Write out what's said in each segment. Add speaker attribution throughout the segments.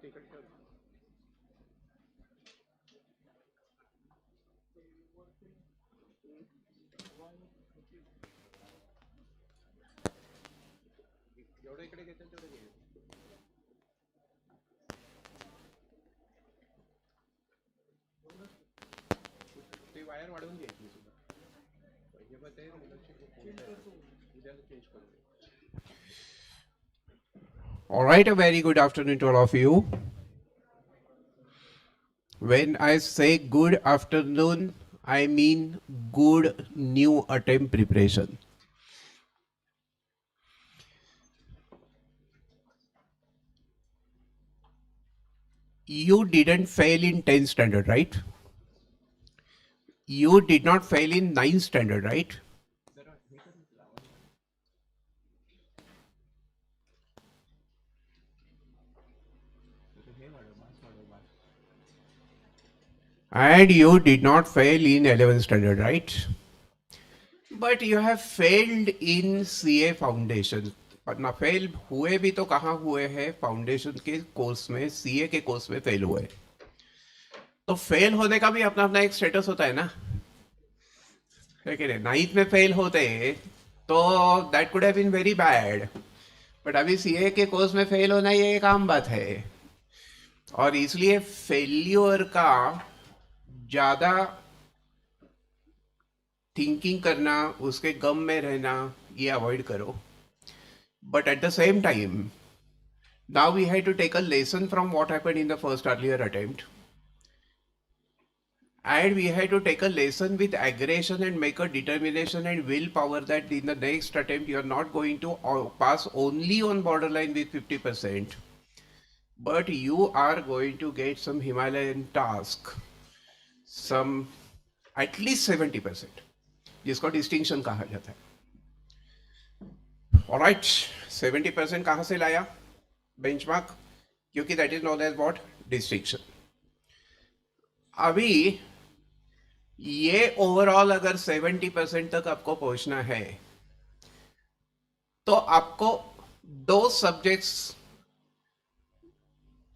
Speaker 1: जेवढं इकडे घेतील तेवढं घे. ती वायर वाढवून घ्यायची सुद्धा पाहिजे पण ते उद्या चेंज करू. All right, a very good afternoon to all of you. When I say good afternoon, I mean good new attempt preparation. You didn't fail in 10th standard, right? You did not fail in 9th standard, right? And you did not fail in 11th standard, right? But you have failed in CA Foundation. पर ना fail हुए भी तो कहाँ हुए हैं? Foundation के course में, सीए के कोर्स में फेल हुए. तो फेल होने का भी अपना अपना एक स्टेटस होता है ना, है कि नहीं? नाइन्थ में फेल होते तो that could have been very bad, but अभी सीए के कोर्स में फेल होना ये एक आम बात है. और इसलिए फेल्यूर का ज्यादा थिंकिंग करना, उसके गम में रहना, ये अवॉइड करो. But at the same time now we had to take a lesson from what happened in the first earlier attempt, and we had to take a lesson with aggression and make a determination and willpower that in the next attempt you are not going to pass only on borderline with 50%, but you are going to get some Himalayan task, some at least 70%, जिसको distinction कहा जाता है. Alright, 70% कहाँ से लाया benchmark? क्योंकि that is known as what? Distinction. अभी ये ओवरऑल अगर 70% तक आपको पहुंचना है तो आपको दो सब्जेक्ट्स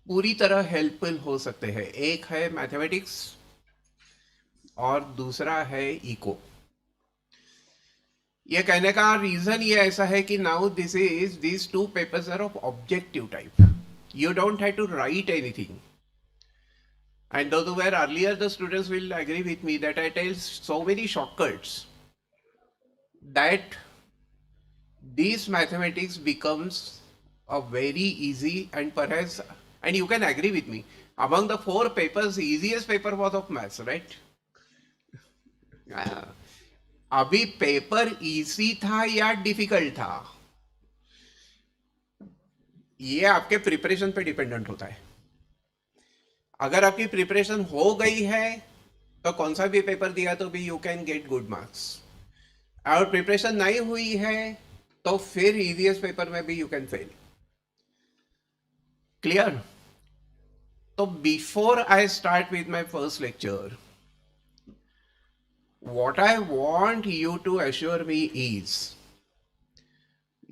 Speaker 1: पूरी तरह हेल्पफुल हो सकते हैं. एक है मैथमेटिक्स और दूसरा है इको. ये कहने का रीजन ये ऐसा है कि now these two papers are of objective type. You don't have to write anything. And those who were earlier, the students will agree with me that I tell so many shortcuts that this mathematics becomes a very easy and perhaps, and you can agree with me, among the four papers, the easiest paper was of maths, right? अभी paper easy था या difficult था, ये आपके preparation पे dependent होता है. अगर आपकी प्रिपरेशन हो गई है तो कौन सा भी पेपर दिया तो भी you can get good marks. और प्रिपरेशन नहीं हुई है तो फिर इजीएस्ट पेपर में भी यू कैन फेल. क्लियर? तो before I start with my first lecture, what I want you to assure me is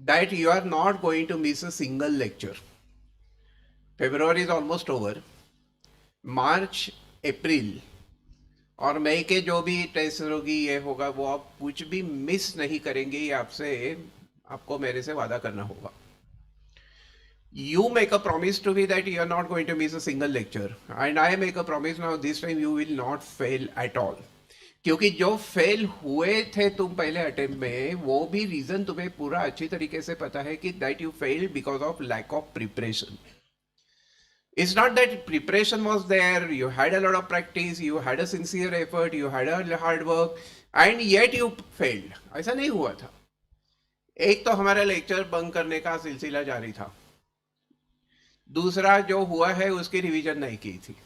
Speaker 1: that you are not going to miss a single lecture. February is almost over. March, April और मई के जो भी test होगी ये होगा, वो आप कुछ भी मिस नहीं करेंगे. ये आपको मेरे से वादा करना होगा. You make a promise to me that you are not going to miss a single lecture, and I make a promise now this time you will not fail at all. क्योंकि जो फेल हुए थे तुम पहले attempt में, वो भी reason तुम्हें पूरा अच्छी तरीके से पता है कि that you fail because of lack of preparation. It's not that preparation was there, you had a lot of practice, you had a sincere effort, you had a hard work and yet you failed. ऐसा नहीं हुआ था. एक तो हमारा lecture bunk करने का सिलसिला जारी था, दूसरा जो हुआ है उसकी रिवीजन नहीं की थी,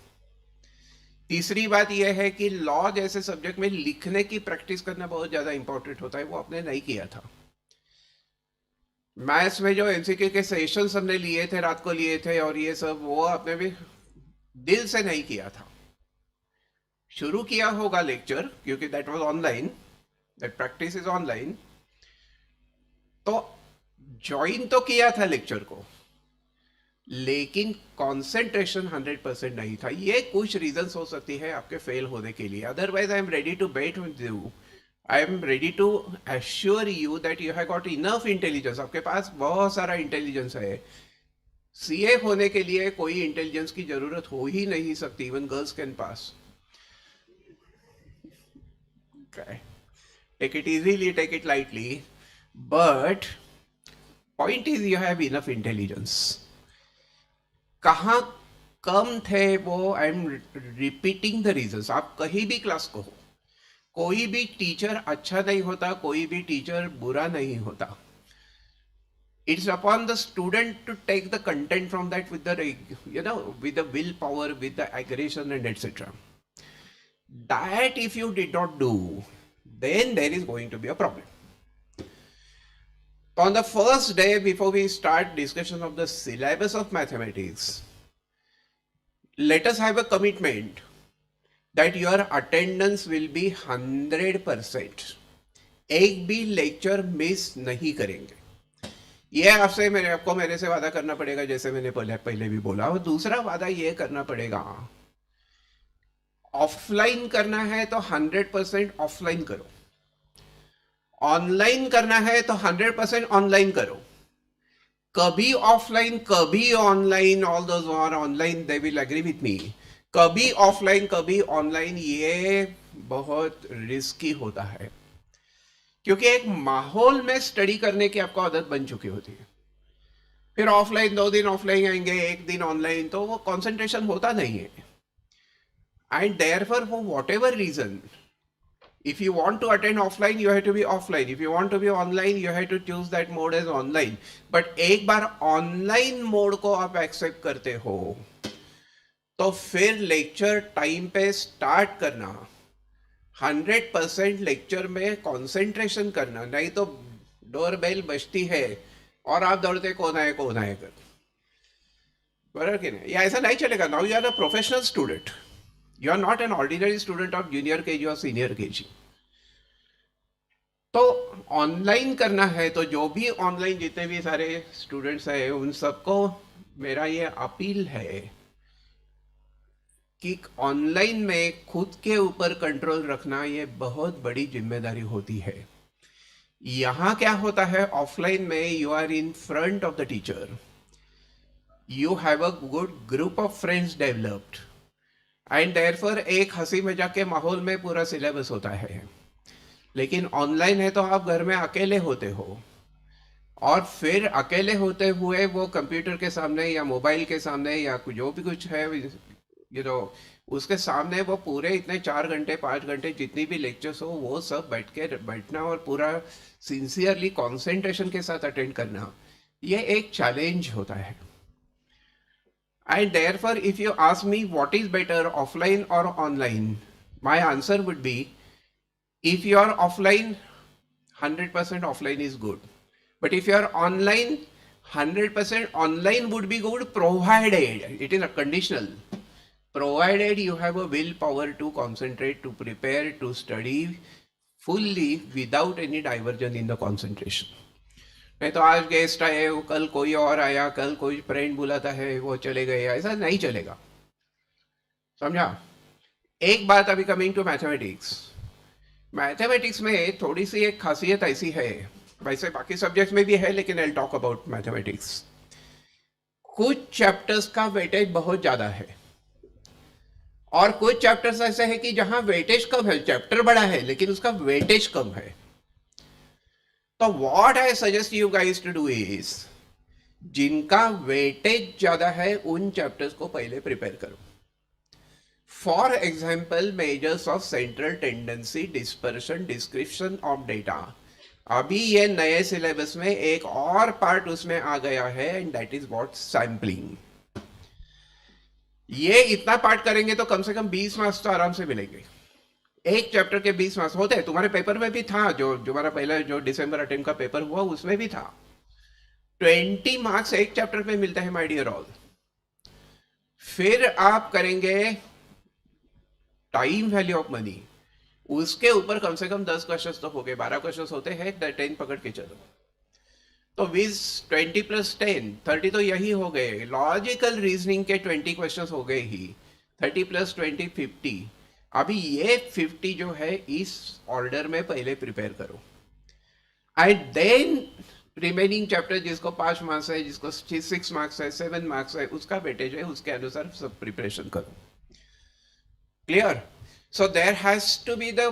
Speaker 1: तीसरी बात यह है कि लॉ जैसे सब्जेक्ट में लिखने की प्रैक्टिस करना बहुत ज्यादा इंपॉर्टेंट होता है, वो आपने नहीं किया था. मैथ्स में जो एमसीक्यू के सेशंस हमने लिए थे, रात को लिए थे और ये सब, वो आपने भी दिल से नहीं किया था. शुरू किया होगा लेक्चर क्योंकि that was online, that practice is online, तो ज्वाइन तो किया था लेक्चर को, लेकिन कंसंट्रेशन 100% नहीं था। ये कुछ रीजंस हो सकती है आपके फेल होने के लिए। Otherwise I am ready to bet with you, I am ready to assure you that you have got enough intelligence. आपके पास बहुत सारा इंटेलिजेंस है। सीए होने के लिए कोई इंटेलिजेंस की जरूरत हो ही नहीं सकती, even girls can pass. Take it easily, take it lightly, but point is you have enough intelligence. कहाँ कम थे वो, I am repeating the reasons. आप कहीं भी क्लास को हो, कोई भी टीचर अच्छा नहीं होता, कोई भी टीचर बुरा नहीं होता। It's upon the student to take the content from that with the, with the willpower, with the aggression and etc. That if you did not do, then there is going to be a problem. On the first day, before we start discussion of the syllabus of mathematics, let us have a commitment that your attendance will be 100%. एक भी lecture miss नहीं करेंगे। ये आपसे मेरे से वादा करना पड़ेगा, जैसे मैंने पहले भी बोला। और दूसरा वादा ये करना पड़ेगा, ऑफलाइन करना है तो 100% ऑफलाइन करो, ऑनलाइन करना है तो 100% ऑनलाइन करो। कभी ऑफलाइन कभी online, all those who are online they will agree with me, कभी ऑफलाइन कभी ऑनलाइन, ये बहुत रिस्की होता है। क्योंकि एक माहौल में स्टडी करने की आपको आदत बन चुकी होती है। फिर ऑफलाइन 2 दिन ऑफलाइन आएंगे, 1 दिन ऑनलाइन, तो वो कंसंट्रेशन होता नहीं है। And therefore for whatever reason, if you want to attend offline you have to be offline, if you want to be online you have to choose that mode as online. but एक बार online mode को आप accept करते हो तो फिर lecture time पे start करना, 100% lecture में कंसंट्रेशन करना, नहीं तो डोर बेल बजती है और आप दौड़ते कौन आए कर, बराबर कि नहीं? या ऐसा नहीं चलेगा। Now you are a professional student, you are not an ordinary student of junior KG और सीनियर केजी। तो ऑनलाइन करना है तो जो भी ऑनलाइन जितने भी सारे स्टूडेंट्स हैं उन सबको मेरा ये अपील है कि ऑनलाइन में खुद के ऊपर कंट्रोल रखना ये बहुत बड़ी जिम्मेदारी होती है। यहाँ क्या होता है, ऑफलाइन में you are in front of the teacher, you have a good group of friends developed, and therefore एक हंसी मजाक के माहौल में पूरा सिलेबस होता है। लेकिन ऑनलाइन है तो आप घर में अकेले होते हो, और फिर अकेले होते हुए वो कंप्यूटर के सामने या मोबाइल के सामने या जो भी कुछ है उसके सामने वो पूरे इतने 4 घंटे 5 घंटे जितनी भी लेक्चर्स हो वो सब बैठना और पूरा सिंसियरली कंसंट्रेशन के साथ अटेंड करना, ये एक चैलेंज होता है। And therefore if you ask me what is better, offline और online, my answer would be if you are offline 100% offline is good, but if you are online 100% online would be good, provided it is a conditional, provided you have a willpower to concentrate, to prepare, to study fully without any diversion in the concentration. नहीं तो आज guest आए, कल कोई और आया, कल कोई फ्रेंड बुलाता है वो चले गए, ऐसा नहीं चलेगा, समझा? एक बात अभी कमिंग टू मैथमेटिक्स में थोड़ी सी एक खासियत ऐसी है, वैसे बाकी सब्जेक्ट्स में भी है लेकिन आई टॉक अबाउट मैथमेटिक्स। कुछ चैप्टर्स का वेटेज बहुत ज्यादा है और कुछ चैप्टर्स ऐसे हैं कि जहां वेटेज कम है, चैप्टर बड़ा है लेकिन उसका वेटेज कम है। तो what I suggest you guys to do is, जिनका वेटेज ज्यादा है उन चैप्टर्स को पहले प्रिपेयर करो। For example measures of central tendency, dispersion, description of data. अभी ये नए सिलेबस में एक और पार्ट उसमें आ गया है and that is what sampling. ये इतना पार्ट करेंगे तो कम से कम 20 मार्क्स तो आराम से मिलेंगे। एक चैप्टर के 20 मार्क्स होते हैं, तुम्हारे पेपर में भी था, जो हमारा पहला जो दिसंबर अटेम्प्ट का पेपर हुआ उसमें भी था। 20 मार्क्स एक चैप्टर पे मिलते हैं माय डियर ऑल। फिर आप करेंगे टाइम वैल्यू ऑफ मनी, उसके ऊपर कम से कम 10 क्वेश्चन तो हो गए, 12 क्वेश्चन होते हैं, 10 पकड़ के चलो। तो विज 20+10 30 तो यही हो गए, लॉजिकल रीजनिंग के 20 क्वेश्चंस हो गए ही, 30+20 50। अभी ये 50 जो है इस ऑर्डर में पहले प्रिपेयर करो, एंड देन रिमेनिंग चैप्टर जिसको 5 मार्क्स है, जिसको 6 मार्क्स है, 7 मार्क्स है, उसका वेटेज है, उसके अनुसार सब प्रिपरेशन करो। Clear? So there has to be the,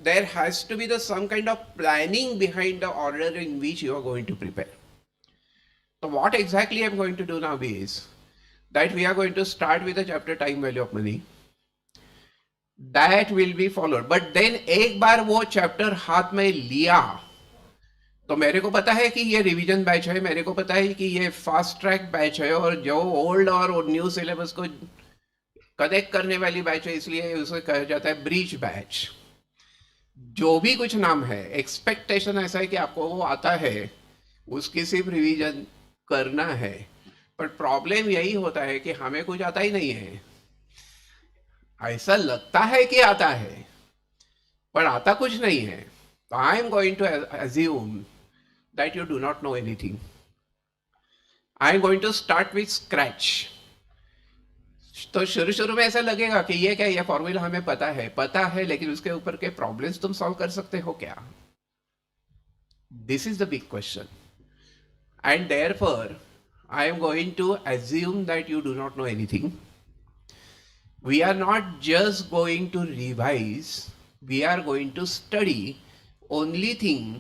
Speaker 1: there has to be the some kind of planning behind the order in which you are going to prepare. So what exactly I'm going to do now is that we are going to start with the chapter time value of money. That will be followed. But then एक बार वो chapter हाथ में लिया तो मेरे को पता है कि ये रिवीजन बैच है, मेरे को पता है कि ये फास्ट ट्रैक बैच है, और जो ओल्ड और न्यू सिलेबस को कनेक्ट करने वाली बैच है, इसलिए उसे कहा जाता है ब्रिज बैच। जो भी कुछ नाम है, एक्सपेक्टेशन ऐसा है कि आपको वो आता है, उसकी सिर्फ रिवीजन करना है। पर प्रॉब्लम यही होता है कि हमें कुछ आता ही नहीं है, ऐसा लगता है कि आता है पर आता कुछ नहीं है। तो I am going to assume that you do not know anything. I am going to start with scratch. तो शुरू में ऐसा लगेगा कि ये क्या, ये फॉर्मूला हमें पता है, लेकिन उसके ऊपर के प्रॉब्लम्स तुम सॉल्व कर सकते हो क्या? This is the big question, and therefore I am going to assume that you do not know anything. We are not just going to revise, we are going to study only thing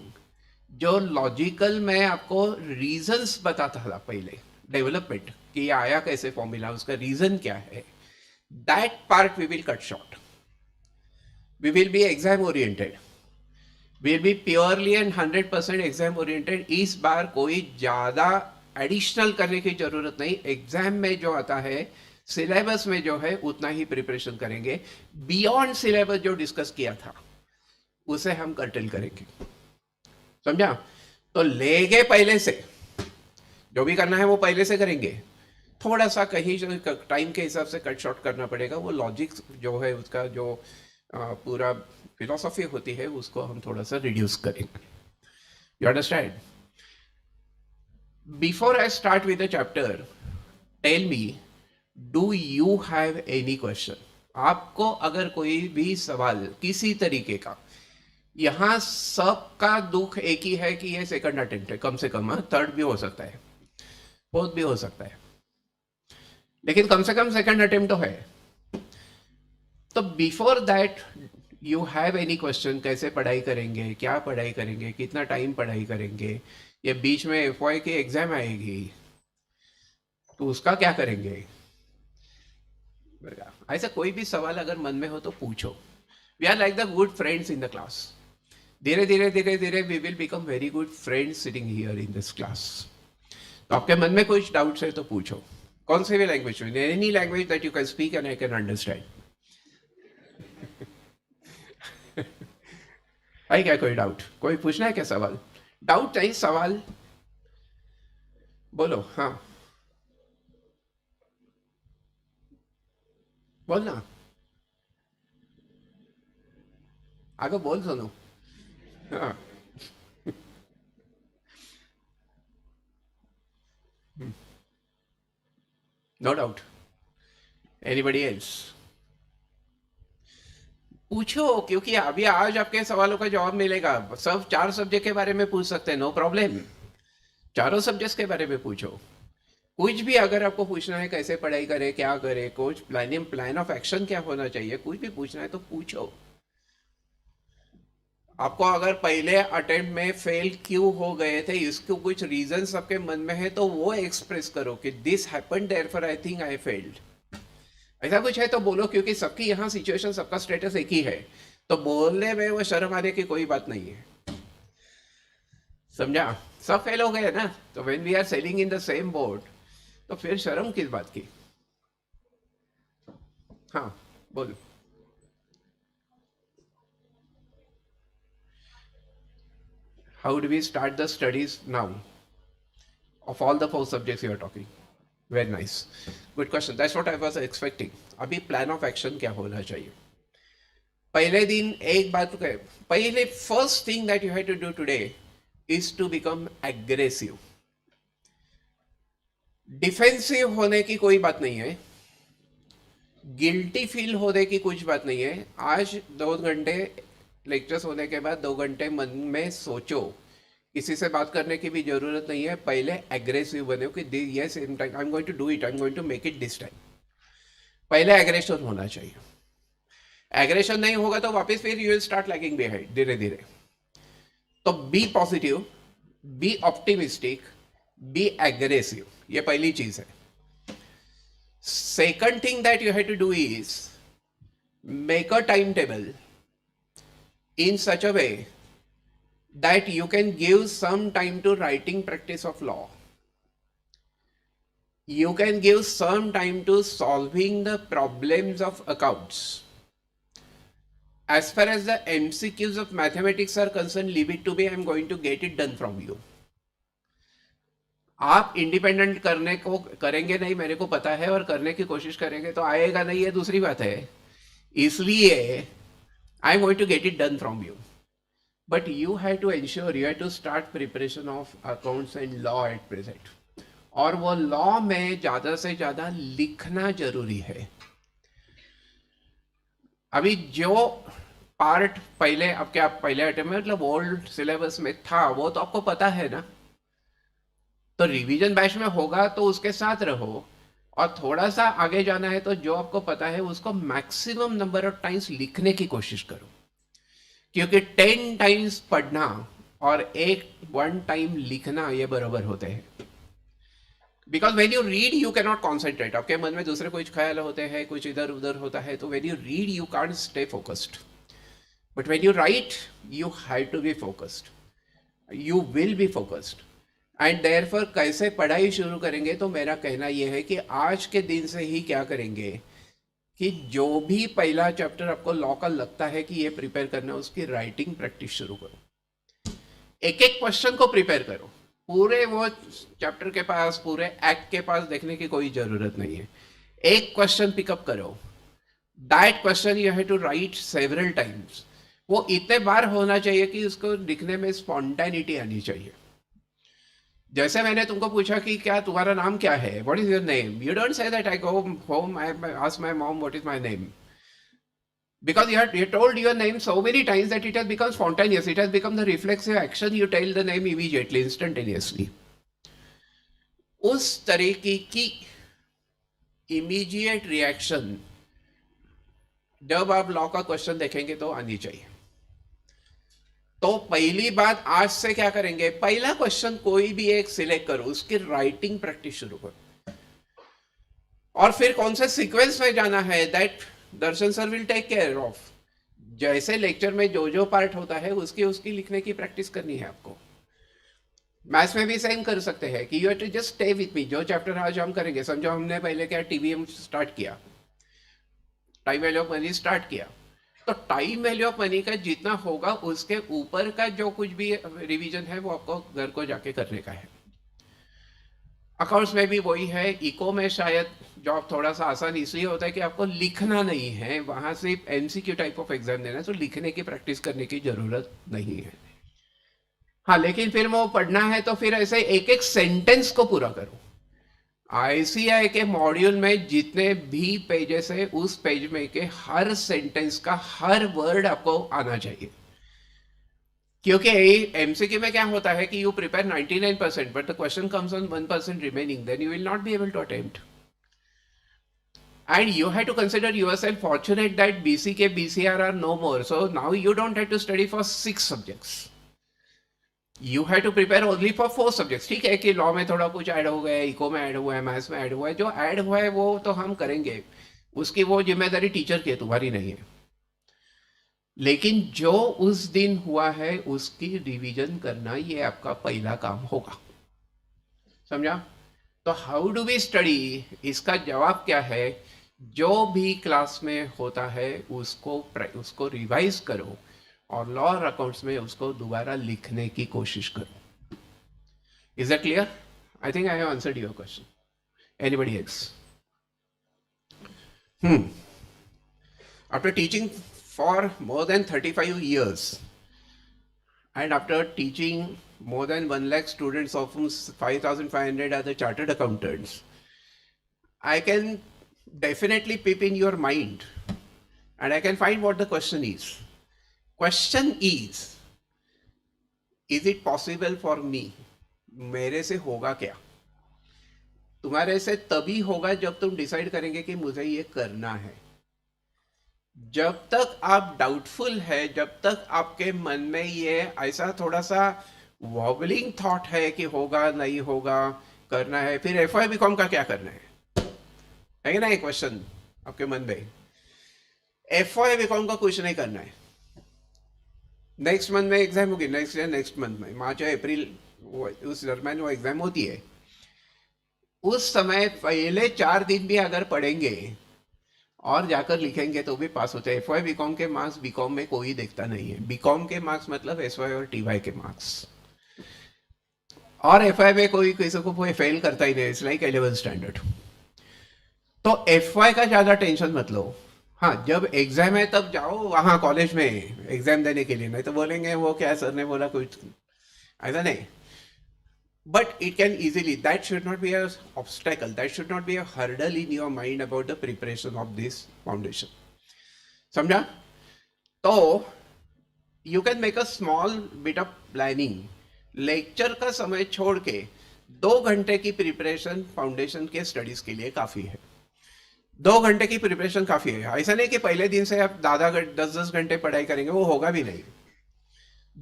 Speaker 1: जो logical मैं आपको reasons बताता था पहले, development कि ये आया कैसे फॉर्मूला, उसका रीजन क्या है, that part we will cut short. We will be exam oriented, will be purely and 100% exam oriented. इस बार कोई ज्यादा एडिशनल करने की जरूरत नहीं, एग्जाम में जो आता है, सिलेबस में जो है उतना ही प्रिपरेशन करेंगे। बियॉन्ड सिलेबस जो डिस्कस किया था उसे हम कर्टेल करेंगे, समझा? तो लेगे पहले से, जो भी करना है वो पहले से करेंगे, थोड़ा सा कहीं टाइम के हिसाब से कट शॉर्ट करना पड़ेगा। वो लॉजिक जो है उसका जो पूरा फिलोसफी होती है उसको हम थोड़ा सा रिड्यूस करेंगे। You understand? Before I start with the chapter, tell me, do you have any question? आपको अगर कोई भी सवाल किसी तरीके का, यहाँ सबका दुख एक ही है कि ये सेकंड अटेम्प्ट है, कम से कम, थर्ड भी हो सकता है, फोर्थ भी हो सकता है, लेकिन कम से कम सेकंड अटेम्प्ट तो है। तो before that you have any question? कैसे पढ़ाई करेंगे, क्या पढ़ाई करेंगे, कितना टाइम पढ़ाई करेंगे, ये बीच में एफवाई की एग्जाम आएगी तो उसका क्या करेंगे? ऐसा कोई भी सवाल अगर मन में हो तो पूछो। We are like the good friends in the class. धीरे धीरे we will become very good friends sitting here in this class. तो आपके मन में कुछ डाउट्स है तो पूछो, कौन से भी लैंग्वेज में, any language that you can speak and I can understand. है क्या कोई डाउट? कोई पूछना है क्या सवाल? डाउट नहीं, सवाल बोलो। हाँ बोलना, आगे बोल सुनो। हाँ, नो डाउट। Anybody else? पूछो, क्योंकि अभी आज आपके सवालों का जवाब मिलेगा। सब 4 सब्जेक्ट के बारे में पूछ सकते हैं, नो प्रॉब्लम। चारों सब्जेक्ट्स के बारे में पूछो। कुछ भी अगर आपको पूछना है, कैसे पढ़ाई करे, क्या करे, कुछ प्लान ऑफ एक्शन क्या होना चाहिए, कुछ भी पूछना है तो पूछो। आपको अगर पहले अटेम्प्ट में फेल क्यों हो गए थे, इसको कुछ रीजन आपके मन में है तो वो एक्सप्रेस करो कि this happened therefore I think I failed. ऐसा कुछ है तो बोलो, क्योंकि सबकी यहाँ सिचुएशन, सबका स्टेटस एक ही है, तो बोलने में वो शर्म आने की कोई बात नहीं है, समझा? सब फेल हो गए ना, तो when we are sailing in the same boat, तो फिर शर्म किस बात की? हाँ बोलो। How do we start the studies now of all the 4 subjects you are talking? Very nice, good question. That's what I was expecting. अभी plan of action क्या होना चाहिए? पहले दिन एक बात, पहले first thing that you have to do today, is to become aggressive. Defensive होने की कोई बात नहीं है, गिल्टी फील होने की कुछ बात नहीं है. आज 2 घंटे लेक्चर्स होने के बाद 2 घंटे मन में सोचो, किसी से बात करने की भी जरूरत नहीं है. पहले एग्रेसिव बनो कि yes I am going to do it, I am going to make it this time. पहले एग्रेशन होना चाहिए. एग्रेशन नहीं होगा तो वापस फिर you will start lagging behind धीरे धीरे. तो be positive, be optimistic, be aggressive, ये पहली चीज है. Second thing that you have to do is make a time table in such a way that you can give some time to writing practice of law. You can give some time to solving the problems of accounts. As far as the MCQs of mathematics are concerned, leave it to me, I am going to get it done from you. आप independent करने को करेंगे नहीं, मेरे को पता है, और करने की कोशिश करेंगे तो आएगा नहीं, ये दूसरी बात है. इसलिए I'm going to get it done from you. But you have to ensure, you have to start preparation of accounts and law at present. और वो लॉ में ज़्यादा से ज़्यादा लिखना जरूरी है. अभी जो पार्ट पहले आपके आप पहले अटेम्प्ट में मतलब ओल्ड सिलेबस में था वो तो आपको पता है ना. तो रिवीजन बैच में होगा तो उसके साथ रहो, और थोड़ा सा आगे जाना है तो जो आपको पता है उसको मैक्सिमम नंबर ऑफ टाइम्स लिखने की कोशिश करो. क्योंकि 10 टाइम्स पढ़ना और 1 टाइम लिखना ये बराबर होते हैं. Because when you read you can not concentrate. आपके मन में दूसरे कुछ ख्याल होते हैं, कुछ इधर उधर होता है, तो when you read you can't stay focused. But when you write you have to be focused, you will be focused. And therefore कैसे पढ़ाई शुरू करेंगे, तो मेरा कहना यह है कि आज के दिन से ही क्या करेंगे कि जो भी पहला चैप्टर आपको लॉ का लगता है कि ये प्रिपेयर करना, उसकी राइटिंग प्रैक्टिस शुरू करो. एक एक क्वेश्चन को प्रिपेयर करो. पूरे वो चैप्टर के पास, पूरे एक्ट के पास देखने की कोई जरूरत नहीं है. एक क्वेश्चन पिकअप करो, that question you have to write several times. वो इतने बार होना चाहिए कि उसको लिखने में स्पॉन्टेनिटी आनी चाहिए. जैसे मैंने तुमको पूछा कि क्या तुम्हारा नाम क्या है, what is your name, you don't say that I go home I ask my mom what is my name, because you told your name so many times that it has become spontaneous, it has become the reflexive action, you tell the name immediately, instantaneously. उस तरीके की immediate reaction जब आप law का question देखेंगे तो आनी चाहिए. तो पहली बात आज से क्या करेंगे, पहला क्वेश्चन कोई भी एक सिलेक्ट करो, उसकी राइटिंग प्रैक्टिस शुरू करो, और फिर कौन से सीक्वेंस में जाना है that Darshan sir will take care of. जैसे लेक्चर में जो जो पार्ट होता है उसकी लिखने की प्रैक्टिस करनी है आपको. मैथ्स में भी सेम कर सकते हैं कि you have to just stay with me. जो चैप्टर आज हम करेंगे, समझो हमने पहले क्या टीवीएम स्टार्ट किया, time value of money start किया, तो टाइम वैल्यू ऑफ मनी का जितना होगा उसके ऊपर का जो कुछ भी रिवीजन है वो आपको घर को जाके करने का है. अकाउंट्स में भी वही है. इको में शायद जॉब थोड़ा सा आसान इसलिए होता है कि आपको लिखना नहीं है, वहां से एमसीक्यू टाइप ऑफ एग्जाम देना, तो लिखने की प्रैक्टिस करने की जरूरत नहीं है. हाँ, लेकिन फिर वो पढ़ना है तो फिर ऐसे एक एक सेंटेंस को पूरा करो. आईसीआई के मॉड्यूल में जितने भी पेजेस है, उस पेज में के हर सेंटेंस का हर वर्ड आपको आना चाहिए. क्योंकि एमसीक्यू में क्या होता है कि you prepare 99% but the question comes on 1% remaining, then you will not be able to attempt. And you have to consider yourself fortunate that BCK BCR are no more, so now you don't have to study for 6 subjects, you have to prepare only for 4 subjects. ठीक है कि law में थोड़ा कुछ add हो गया, eco में add हुआ है, मैथ्स में ऐड हुआ है, जो ऐड हुआ है वो तो हम करेंगे, उसकी वो जिम्मेदारी टीचर की है, तुम्हारी नहीं है. लेकिन जो उस दिन हुआ है उसकी रिवीजन करना ये आपका पहला काम होगा. समझा? तो हाउ डू वी स्टडी, इसका जवाब क्या है, जो भी क्लास में होता है उसको रिवाइज करो और लॉ और अकाउंट्स में उसको दोबारा लिखने की कोशिश करो. Is that clear? I think I have answered your question. Anybody else? After teaching for more than 35 years, and after teaching more than 1 lakh students, of whom 5,500 are the chartered accountants, I can definitely peep in your mind and I can find what the question is. Question is it possible for me? मेरे से होगा क्या? तुम्हारे से तभी होगा जब तुम डिसाइड करेंगे कि मुझे ये करना है. जब तक आप डाउटफुल है, जब तक आपके मन में ये ऐसा थोड़ा सा वॉबलिंग थॉट है कि होगा नहीं होगा, करना है, फिर एफवाई बीकॉम का क्या करना है कि ना? एक क्वेश्चन आपके मन में, एफवाई बीकॉम का कुछ नहीं करना है. नेक्स्ट मंथ में एग्जाम होगी, नेक्स्ट मंथ में मार्च या अप्रैल, उस दरम्यान वो एग्जाम होती है. उस समय पहले 4 दिन भी अगर पढ़ेंगे और जाकर लिखेंगे तो भी पास होते हैं. एफवाई बीकॉम के मार्क्स बीकॉम में कोई देखता नहीं है. बीकॉम के मार्क्स मतलब एसवाई और टीवाई के मार्क्स, और एफवाई में कोई किसी को कोई फेल करता ही नहीं. It's like 11th standard. तो एफवाई का ज्यादा टेंशन मत लो. हाँ, जब एग्जाम है तब जाओ वहां कॉलेज में एग्जाम देने के लिए, नहीं तो बोलेंगे वो क्या सर ने बोला, कुछ ऐसा नहीं. But it can easily, that should not be an obstacle, that should not be a hurdle in your mind about the preparation of this foundation. समझा? तो you can make a small bit of planning. Lecture का समय छोड़ के 2 घंटे की preparation foundation के studies के लिए काफी है. 2 घंटे की प्रिपरेशन काफी है. ऐसा नहीं कि पहले दिन से आप 10-10 घंटे पढ़ाई करेंगे, वो होगा भी नहीं.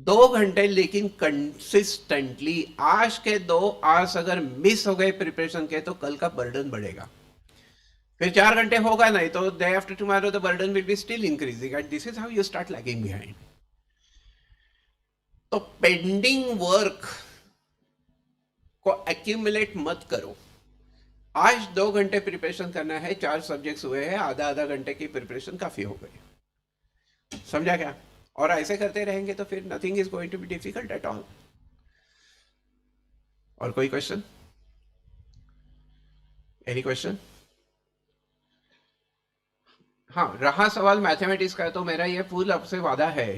Speaker 1: 2 घंटे, लेकिन कंसिस्टेंटली. आज के 2 आवर्स अगर मिस हो गए प्रिपरेशन के तो कल का बर्डन बढ़ेगा. फिर 4 घंटे होगा नहीं तो day after tomorrow the burden will be still increasing, and this is how you start lagging behind. तो पेंडिंग वर्क को एक्यूमुलेट मत करो. आज 2 घंटे प्रिपरेशन करना है, 4 सब्जेक्ट्स हुए हैं, आधा घंटे की प्रिपरेशन काफी हो गई. समझा क्या? और ऐसे करते रहेंगे तो फिर nothing is going to be difficult at all. और कोई क्वेश्चन? Any question? हाँ, रहा सवाल मैथमेटिक्स का, तो मेरा ये फुल आपसे वादा है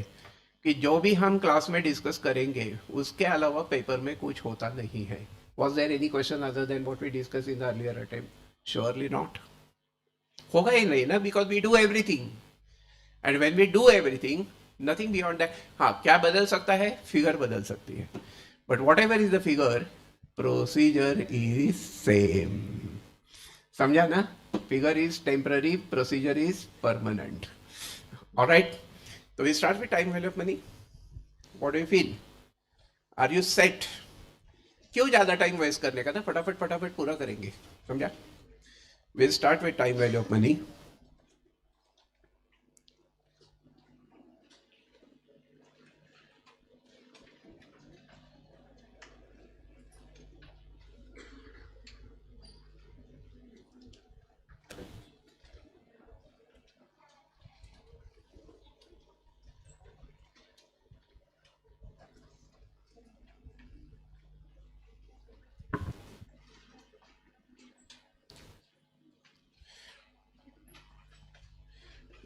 Speaker 1: कि जो भी हम क्लास में डिस्कस करेंगे उसके अलावा पेपर में कुछ होता नहीं है. Was there any question other than what we discuss in the earlier attempt? Surely not. होगा ही नहीं ना, because we do everything, and when we do everything, nothing beyond that. हाँ, क्या बदल सकता है? फिगर बदल सकती है, but whatever is the figure, procedure is same. समझा ना? Figure is temporary, procedure is permanent. Alright, तो we start with time value of money. What do you feel? Are you set? क्यों ज्यादा time waste करने का था? फटाफट पूरा करेंगे. समझा? We start with time value of money.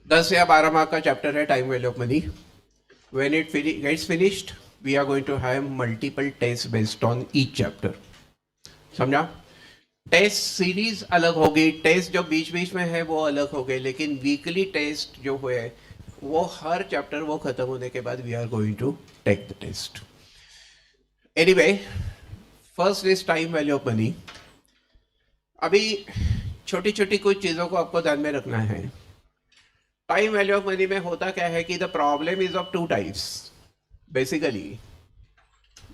Speaker 1: दस या 12 मार्क का चैप्टर है time value of money. When it gets finished we are going to have multiple test based on each chapter. समझा? टेस्ट सीरीज अलग होगी, टेस्ट जो बीच बीच में है वो अलग हो गए, लेकिन वीकली टेस्ट जो हुए वो हर चैप्टर वो खत्म होने के बाद we are going to take the test. Anyway, first is time value of money. अभी छोटी छोटी कुछ चीजों को आपको ध्यान में रखना है. टाइम वैल्यू ऑफ मनी में होता क्या है कि the problem is of 2 types basically.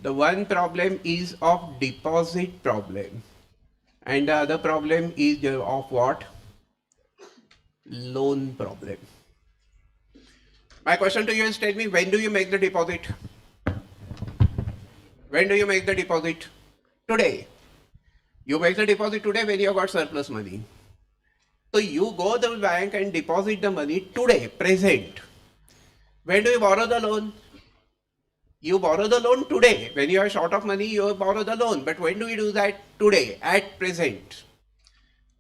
Speaker 1: The one problem is of deposit problem and the other problem is of what? Loan problem. My question to you is, tell me, when do you make the deposit? When do you make the deposit? Today. You make the deposit today when you have got surplus money. So you go to the bank and deposit the money today, present. When do you borrow the loan? You borrow the loan today. When you are short of money, you borrow the loan. But when do we do that? Today, at present.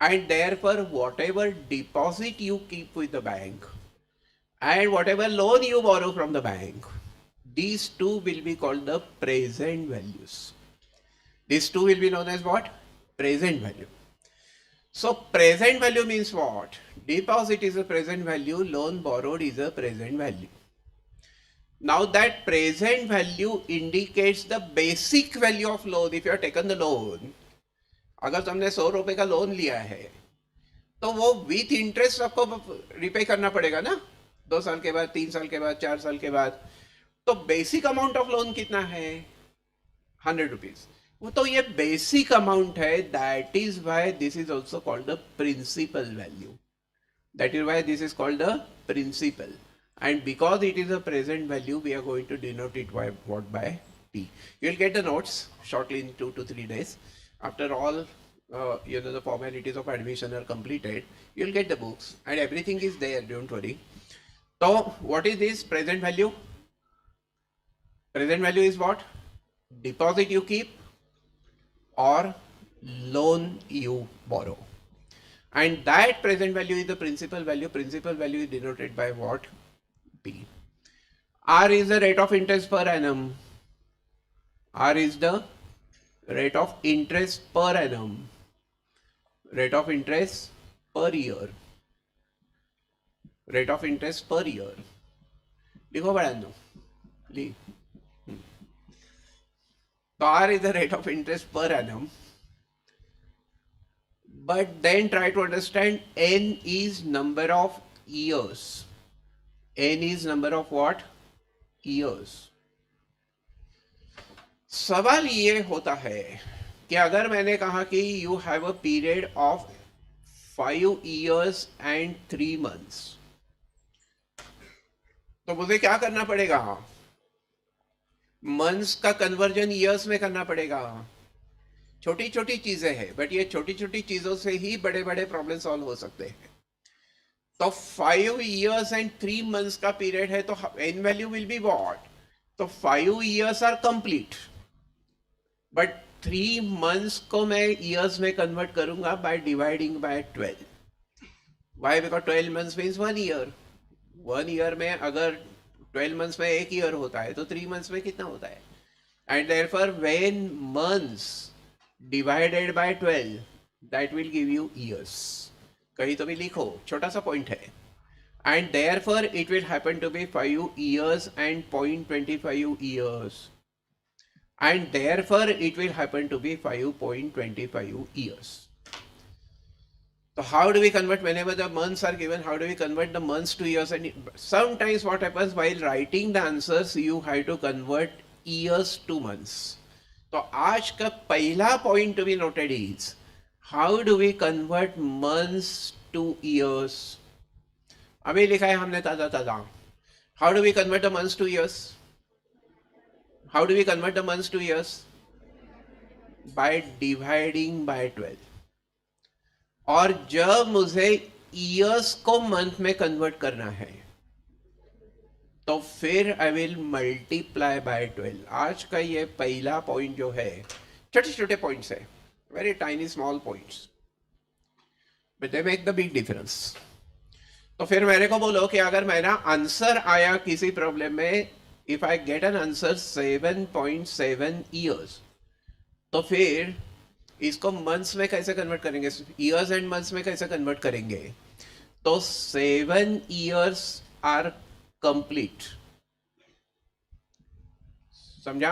Speaker 1: And therefore, whatever deposit you keep with the bank and whatever loan you borrow from the bank, these two will be called the present values. These two will be known as what? Present value. So present value means what? Deposit is a present value, loan borrowed is a present value. Now that present value indicates the basic value of loan. If you have taken the loan, अगर तुमने 100 रुपए का loan लिया है तो वो with interest आपको repay करना पड़ेगा ना, 2 साल के बाद, 3 साल के बाद, 4 साल के बाद. तो बेसिक अमाउंट ऑफ लोन कितना है? 100 रुपीज. वो तो ये बेसिक अमाउंट है. That is why this is also called the principal value. That is why this is called the principal. And because it is a present value, we are going to denote it by what? By P. You will get the notes shortly in 2 to 3 days. After all, the formalities of admission are completed, you will get the books and everything is there. Don't worry. So, what is this present value? Present value is what? Deposit you keep or loan you borrow. And that present value is the principal value. Principal value is denoted by what? P. R is the rate of interest per annum. R is the rate of interest per annum. Rate of interest per year. Rate of interest per year. लिखो बड़ानो. So R is the rate of interest per annum. But then try to understand N is number of years. N is number of what? Years. सवाल ये होता है कि अगर मैंने कहा कि you have a period of 5 years and 3 months, तो मुझे क्या करना पड़ेगा? मंथ्स का कन्वर्जन ईयर्स में करना पड़ेगा. छोटी छोटी चीजें हैं, बट ये छोटी छोटी चीजों से ही बड़े बड़े प्रॉब्लम सॉल्व हो सकते हैं. तो 5 years and 3 months का पीरियड है, तो n value will be what? तो 5 years are complete, but 3 months को मैं ईयर्स में कन्वर्ट करूंगा by dividing by 12. Why? Because 12 months means 1 year. 1 year में अगर 12 months में 1 year होता है तो 3 months में कितना होता है? And therefore when months divided by 12, that will give you years. कहीं तो भी लिखो, छोटा सा पॉइंट है. And therefore it will happen to be 5 years and 0.25 years. And therefore it will happen to be 5.25 years. So how do we convert whenever the months are given? How do we convert the months to years? And sometimes what happens while writing the answers, you have to convert years to months. तो आज का पहला point to be noted is how do we convert months to years. अभी लिखा है हमने ताजा ताजा. How do we convert the months to years? How do we convert the months to years? By dividing by 12. और जब मुझे years को मंथ में कन्वर्ट करना है तो फिर आई विल मल्टीप्लाई बाय 12. आज का ये पहला पॉइंट जो है, छोटे छोटे पॉइंट्स है, very tiny small points, but they make the big difference. तो फिर मेरे को बोलो कि अगर मेरा आंसर आया किसी प्रॉब्लम में, if I get an answer 7.7 years, तो फिर इसको मंथ्स में कैसे कन्वर्ट करेंगे? ईयर्स एंड मंथ्स में कैसे कन्वर्ट करेंगे? तो 7 years आर कंप्लीट. समझा?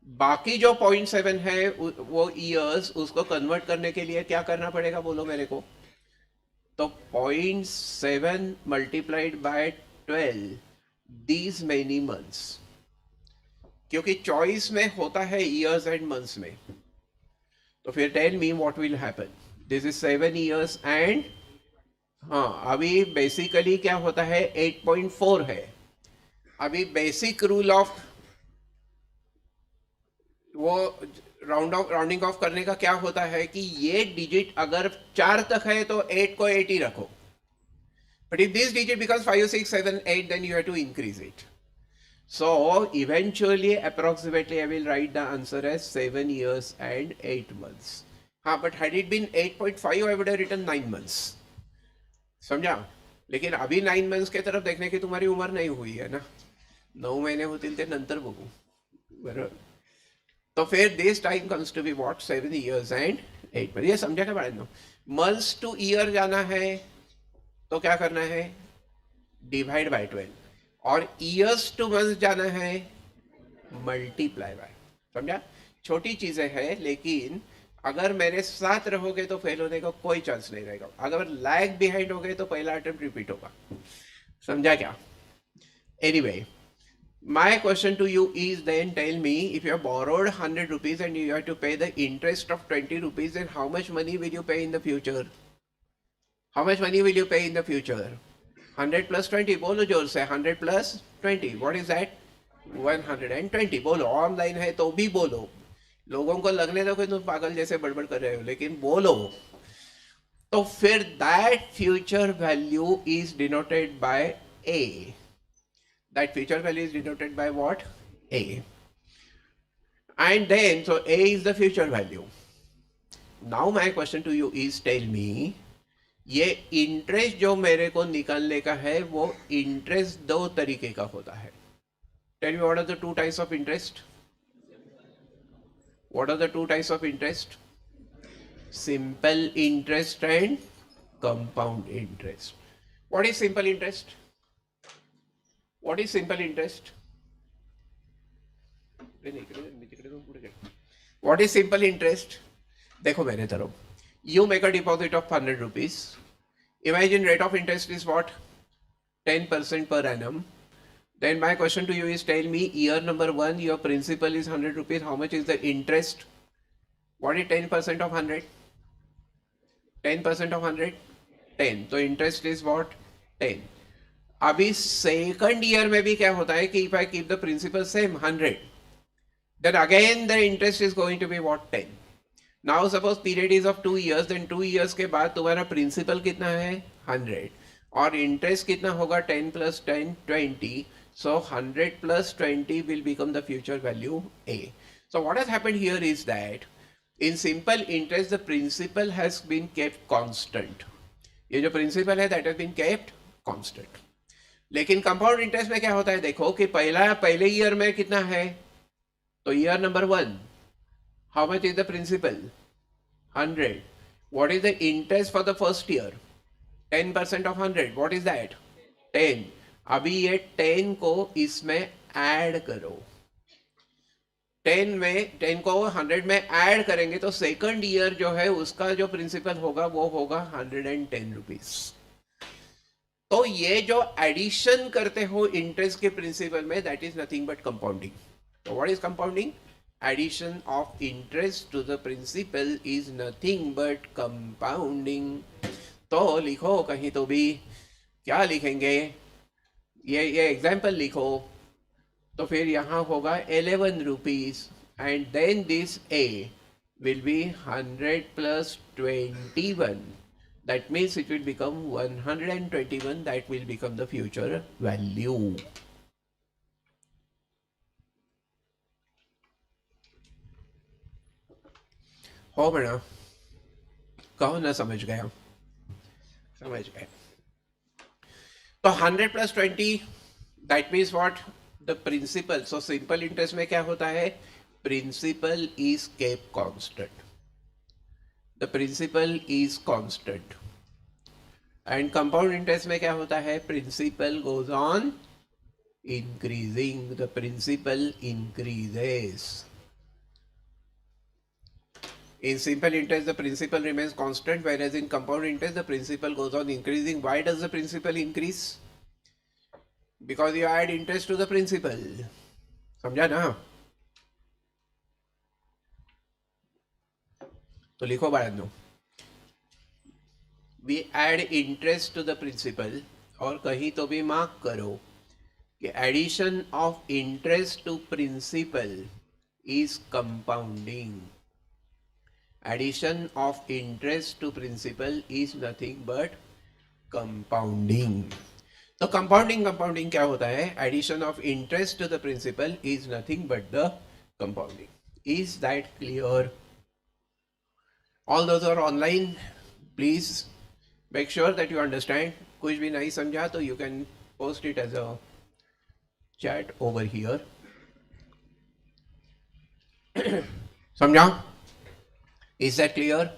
Speaker 1: बाकी जो 0.7 है वो ईयर्स, उसको कन्वर्ट करने के लिए क्या करना पड़ेगा बोलो मेरे को? तो 0.7 multiplied by 12 these many months, क्योंकि चॉइस में होता है ईयर्स एंड मंथ्स में. तो फिर tell me what will happen. This is 7 years and हाँ, अभी बेसिकली क्या होता है? 8.4 है. अभी बेसिक रूल ऑफ वो राउंडिंग ऑफ करने का क्या होता है कि ये डिजिट अगर 4 तक है तो 8 को 8 ही रखो. But if this digit becomes 5, 6, 7, 8, then you have to increase it. So eventually approximately I will write the answer as 7 years and 8 months. हाँ, but had it been 8.5 I would have written 9 months. समझा? लेकिन अभी 9 months के तरफ देखने की तुम्हारी उम्र नहीं हुई है ना. 9 महिने होतील ते नंतर बघू. बरोबर. तो फिर this time comes to be what 7 years and 8 months. ये समझा क्या बात? मंथ्स टू ईयर जाना है तो क्या करना है? Divide by 12. और ईयर्स टू मंथ्स जाना है, मल्टीप्लाई बाय. समझा? छोटी चीजें हैं, लेकिन अगर मेरे साथ रहोगे तो फेल होने का कोई चांस नहीं रहेगा. अगर लैग बिहाइंड हो गए तो पहला अटेम्प्ट रिपीट होगा. समझा क्या? Anyway, my question to you is, then tell me, if you have borrowed 100 rupees and you have to pay the interest of 20 rupees, then how much money will you pay in the future? How much money will you pay in the future? 100 plus 20, बोलो जोर से. 100 plus 20, what is that? 120. बोलो, online है तो भी बोलो. लोगों को लगने दो कि तुम पागल जैसे बड़बड़ कर रहे हो, लेकिन बोलो. तो फिर that future value is denoted by A. That future value is denoted by what? A. And then, so A is the future value. Now my question to you is, tell me, ये interest जो मेरे को निकालने का है वो interest दो तरीके का होता है. Tell me, what are the two types of interest? What are the two types of interest? Simple interest and compound interest. What is simple interest? What is simple interest? What is simple interest? देखो मेरे तरफ. You make a deposit of 100 rupees. Imagine rate of interest is what? 10% per annum. Then my question to you is, tell me, year number 1, your principal is 100 rupees. How much is the interest? What is 10% of 100? 10% of 100? 10. So interest is what? 10. अभी second year में भी क्या होता है कि if I keep the principal same 100, then again the interest is going to be what? 10. Now suppose period is of 2 years, then 2 years के बाद तुम्हारा प्रिंसिपल कितना है? 100. और इंटरेस्ट कितना होगा? 10 plus 10, 20. So 100 plus 20 will become the future value A. So what has happened here is that in simple interest the principal has been kept constant. ये जो प्रिंसिपल है that has been kept constant. लेकिन compound interest में क्या होता है? देखो कि पहले ईयर में कितना है, तो year number 1, how much is the principal? 100. What is the interest for the first year? 10% of 100, what is that? 10. अभी ये 10 को इसमें ऐड करो. 10 को 100 में ऐड करेंगे तो सेकंड ईयर जो है उसका जो प्रिंसिपल होगा वो होगा 110 रुपीज. तो ये जो एडिशन करते हो इंटरेस्ट के प्रिंसिपल में, that is nothing but compounding. तो what is compounding? Addition of interest to the principal is nothing but compounding. तो लिखो कहीं तो भी, क्या लिखेंगे? ये एग्जाम्पल लिखो. तो फिर यहाँ होगा 11 rupees and then this A will be 100 plus 21. That means it will become 121. That will become the future value. हो बना, कहो ना समझ गया? समझ गए. तो 100 plus 20, that means what? The principal. So simple interest में क्या होता है? Principal is kept constant. The principal is constant. And compound interest में क्या होता है? Principal goes on increasing. The principal increases. In simple interest, the principal remains constant, whereas in compound interest, the principal goes on increasing. Why does the principal increase? Because you add interest to the principal. समझा ना? तो लिखो बाळांनो, we add interest to the principal. और कहीं तो भी mark करो कि addition of interest to principal is compounding. Addition of interest to principal is nothing but compounding. तो compounding क्या होता है? Addition of interest to the principal is nothing but the compounding. Is that clear? All those are online. Please make sure that you understand. कुछ भी नहीं समझा तो you can post it as a chat over here. समझा? Is that clear?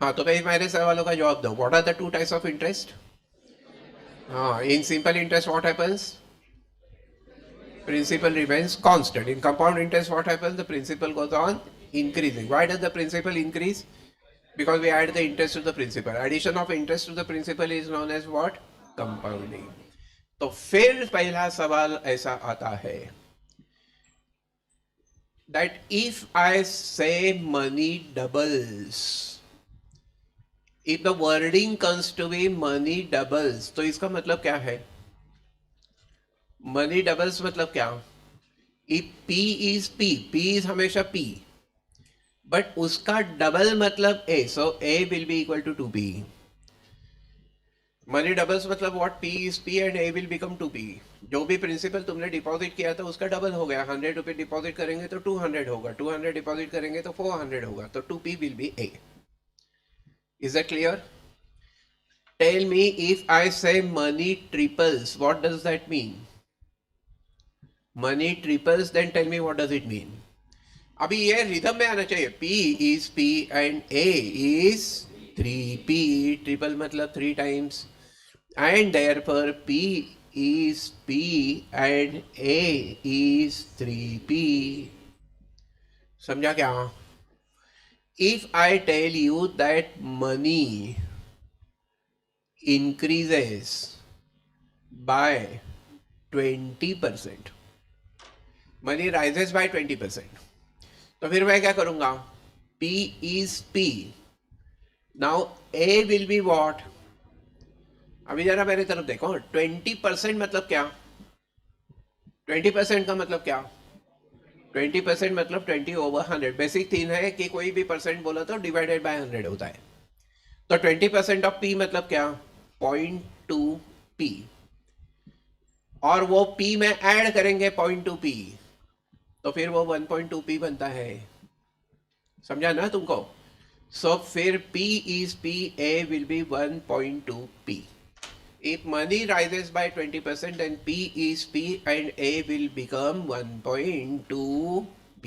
Speaker 1: हाँ, तो भाई मेरे सवालों का जवाब दो. What are the two types of interest? हाँ, in simple interest what happens? Principal remains constant. In compound interest what happens? The principal goes on increasing. Why does the principal increase? Because we add the interest to the principal. Addition of interest to the principal is known as what? Compounding. तो फिर पहला सवाल ऐसा आता है that if I say money doubles, if the wording comes to be money doubles, तो इसका मतलब क्या है? Money doubles मतलब क्या? If P is P, P is हमेशा P, but उसका डबल मतलब A, so A will be equal to 2P. Money doubles मतलब what P is P and A will become 2P. जो भी प्रिंसिपल तुमने deposit किया था उसका डबल हो गया. 100 रुपये डिपॉजिट करेंगे तो 200 होगा, 200 डिपॉजिट करेंगे तो 400 होगा, तो 2P will be A. Is that clear? Tell me, if I say money triples, what does that mean? Money triples, then tell me what does it mean? अभी ये रिदम में आना चाहिए. P is P and A is 3P. Triple मतलब 3 times. And therefore P is P and A is 3P. समझा क्या? If I tell you that money increases by 20%, money rises by 20%, तो फिर मैं क्या करूंगा? P is P. Now A will be what? अभी जरा मेरी तरफ देखो. 20% मतलब क्या? 20% का मतलब क्या? 20% मतलब 20 over 100. बेसिक थिंग है कि कोई भी परसेंट बोला तो डिवाइडेड बाय 100 होता है. तो 20% ऑफ P मतलब क्या? 0.2P. और वो P में ऐड करेंगे 0.2P, तो फिर वो 1.2P बनता है. समझा ना तुमको? So फिर P is P, A will be 1.2P. If money rises by 20%, then P is P and A will become 1.2P.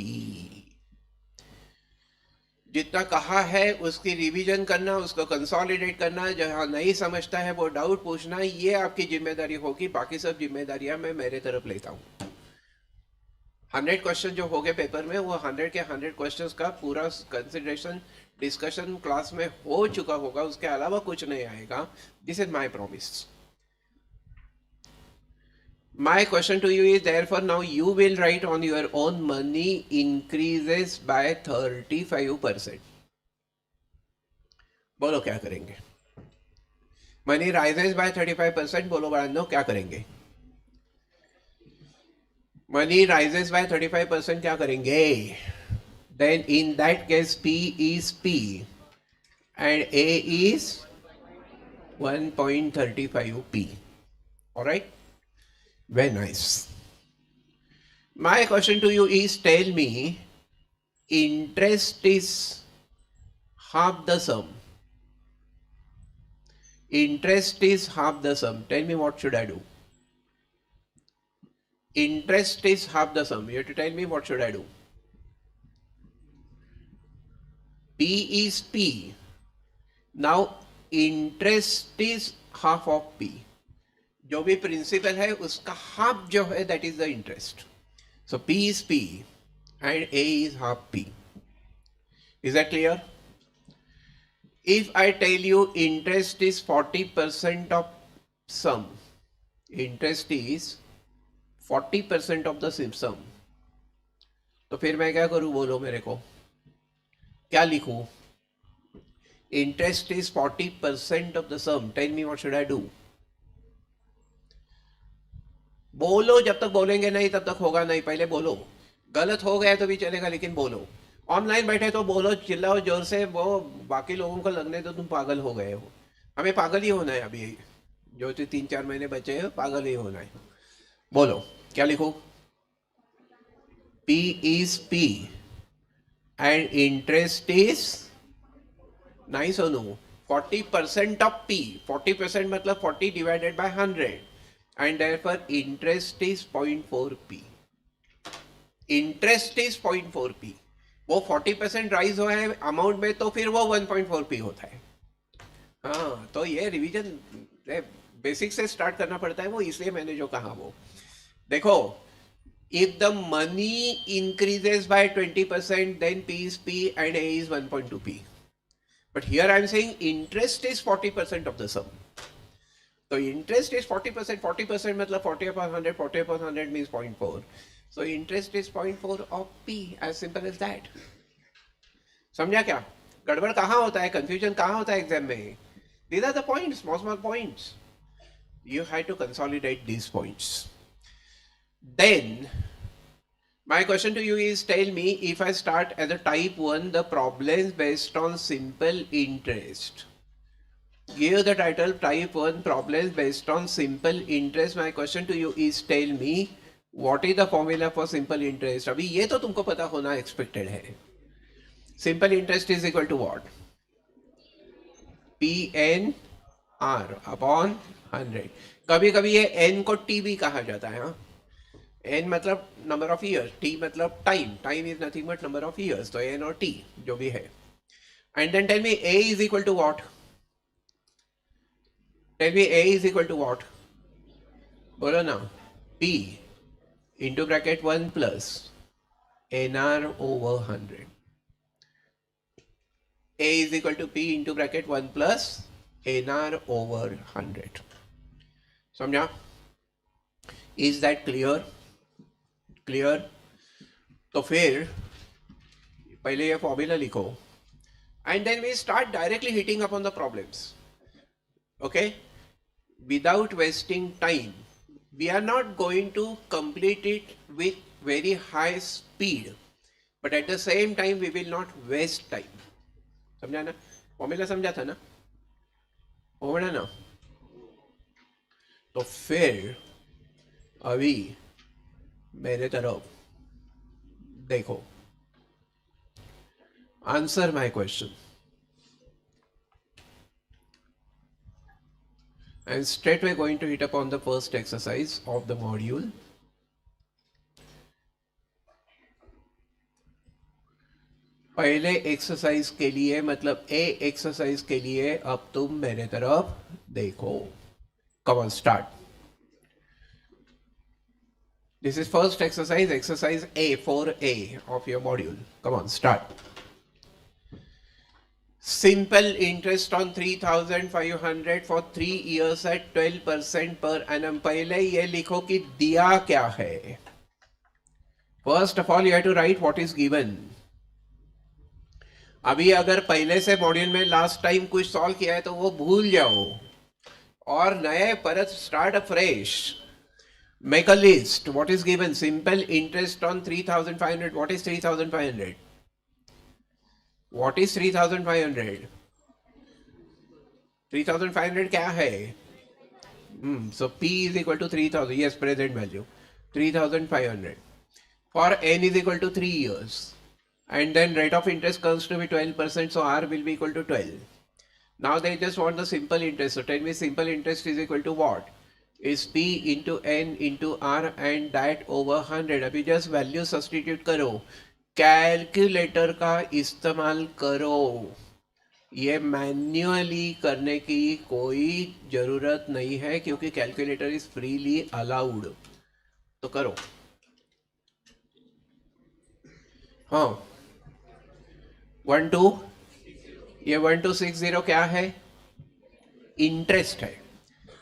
Speaker 1: जितना कहा है उसकी रिवीजन करना, उसको कंसोलिडेट करना, जहाँ नहीं समझता है वो डाउट पूछना, ये आपकी जिम्मेदारी होगी. बाकी सब जिम्मेदारियां मैं मेरे तरफ लेता हूँ. 100 क्वेश्चन जो हो गए पेपर में, वो 100 के 100 क्वेश्चंस का पूरा कंसिडरेशन डिस्कशन क्लास में हो चुका होगा. उसके अलावा कुछ नहीं आएगा. This is my promise. My question to you is, therefore now you will write on your own, money increases by 35%. बोलो क्या करेंगे? Money rises by 35%. बोलो बड़ानो क्या करेंगे? Money rises by 35%. क्या करेंगे? Then in that case P is P and A is 1.35P. All right? Very nice. My question to you is, tell me, interest is half the sum. Interest is half the sum. Tell me, what should I do? Interest is half the sum. You have to tell me, what should I do? P is P. Now interest is half of P. जो भी principal है उसका half जो है, that is the interest. So P is P and A is half P. Is that clear? If I tell you interest is 40% of sum, interest is 40% of the sum, तो फिर मैं क्या करूं? बोलो मेरे को, क्या लिखूं? Interest is 40% of the sum. Tell me, what should I do? बोलो. जब तक बोलेंगे नहीं तब तक होगा नहीं. पहले बोलो. गलत हो गया तो भी चलेगा, लेकिन बोलो. ऑनलाइन बैठे तो बोलो, चिल्लाओ जोर से. वो बाकी लोगों को लगने तो तुम पागल हो गए हो. हमें पागल ही होना है. अभी जो 3-4 महीने बचे हैं, पागल ही होना है. बोलो क्या लिखो? P is P and interest is, nice or no, 40% of P. 40% मतलब 40 divided by 100. and therefore interest is 0.4p. Interest is 0.4p. वो 40% राइज हुआ है अमाउंट में तो फिर वो 1.4p होता है. हाँ, तो ये रिवीजन बेसिक से स्टार्ट करना पड़ता है, वो इसलिए मैंने जो कहा वो देखो. If the money increases by 20%, then P is P and A is 1.2p. But here I am saying interest is 40% of the sum. So interest is 40%, 40% मतलब 40 upon 100, 40 upon 100 means 0.4. So interest is 0.4 of P, as simple as that. समझा क्या? गड़बड़ कहाँ होता है, confusion कहाँ होता है एग्जाम में? These are the points, small small points. You have to consolidate these points. Then my question to you is, tell me, if I start as a type 1, the problems based on simple interest. Give the title type 1 problems based on simple interest. My question to you is, tell me, what is the formula for simple interest? अभी ये तो तुमको पता होना expected है. Simple interest is equal to what? PNR upon 100. कभी कभी ये N को T भी कहा जाता है. हाँ, N मतलब नंबर ऑफ ईयर, T मतलब time. Time is nothing but number of years. तो N और T जो भी है. And then tell me A is equal to what? Tell me A is equal to what? बोलो ना. P into bracket 1 plus NR over 100. A is equal to P into bracket 1 plus NR over 100. समझा? Is that clear? Clear? तो फिर पहले ये formula लिखो and then we start directly hitting upon the problems. Okay? Without wasting time. We are not going to complete it with very high speed, but at the same time we will not waste time. समझा ना? Formula समझा था ना? होना ना? तो फिर अभी मेरे तरफ देखो. Answer my question and straight away going to hit upon the first exercise of the module. पहले एक्सरसाइज के लिए मतलब ए एक्सरसाइज के लिए अब तुम मेरे तरफ देखो. Come on start. This is first exercise, exercise A4A of your module. Come on, start. Simple interest on 3,500 for 3 years at 12% per annum. पहले ये लिखो कि दिया क्या है. First of all, you have to write what is given. अभी अगर पहले से मॉड्यूल में लास्ट टाइम कुछ सॉल्व किया है तो वो भूल जाओ और नए परत start fresh. Make a list. What is given? Simple interest on 3,500. What is 3,500? What is 3,500? 3,500 क्या है? So P is equal to 3,000. Yes, present value 3,500 for N is equal to 3 years. And then rate of interest comes to be 12%, so R will be equal to 12. Now they just want the simple interest. So tell me simple interest is equal to what? Is P into N into R and that over 100. अभी just value substitute करो. Calculator का इस्तेमाल करो. ये manually करने की कोई ज़रूरत नहीं है क्योंकि कैलकुलेटर इज फ्रीली अलाउड. तो करो. हाँ, 12, ये 1260 क्या है? इंटरेस्ट है.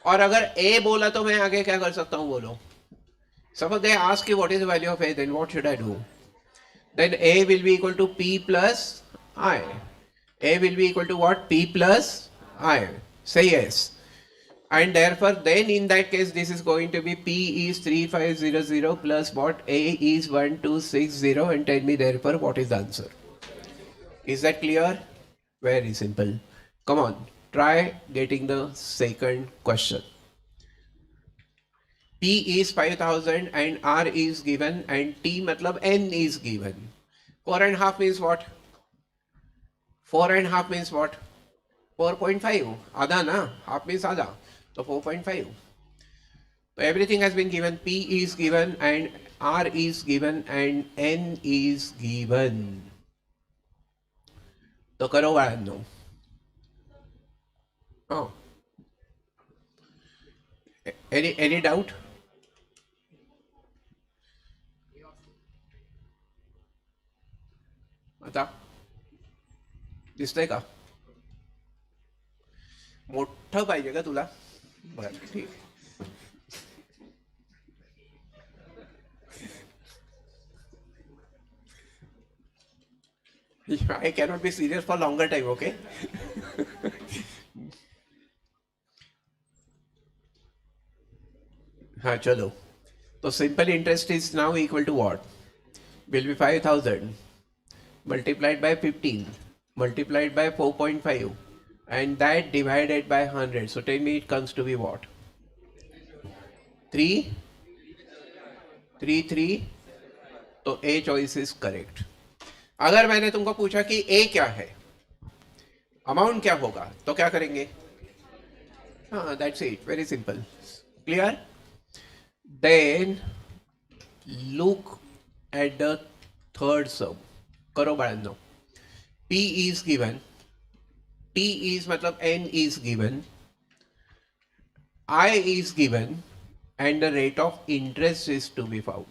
Speaker 1: और अगर ए बोला तो मैं आगे क्या कर सकता हूँ? बोलो. Suppose they ask you what is the value of A, then what should I do? Then A will be equal to P plus I. A will be equal to what? P plus I. Say yes. And therefore then in that case this is going to be P is 3500 plus what? A is 1260. And tell me therefore what is the answer. Is that clear? Very simple. Come on, try getting the second question. P is 5,000 and R is given and T matlab N is given. 4.5 means what? 4.5 means what? 4.5. आधा ना, half means आधा. तो 4.5. तो everything has been given. P is given and R is given and N is given. तो करो बाळांनो. Oh, any doubt? आता दिसतंय का? मोठं पाहिजे का तुला? बरं ठीक. I cannot be serious for longer time, okay? हाँ चलो. तो simple interest is now equal to what? Will be 5,000 multiplied by 15 multiplied by 4.5 and that divided by 100. So tell me it comes to be what? 3? 3, 3. तो A choice is correct. अगर मैंने तुमको पूछा कि A क्या है, अमाउंट क्या होगा, तो क्या करेंगे? हाँ, that's it. Very simple. Clear? Then look at the third sum. करो बाळांनो. P is given, T is मतलब N is given, I is given, and the rate of interest is to be found.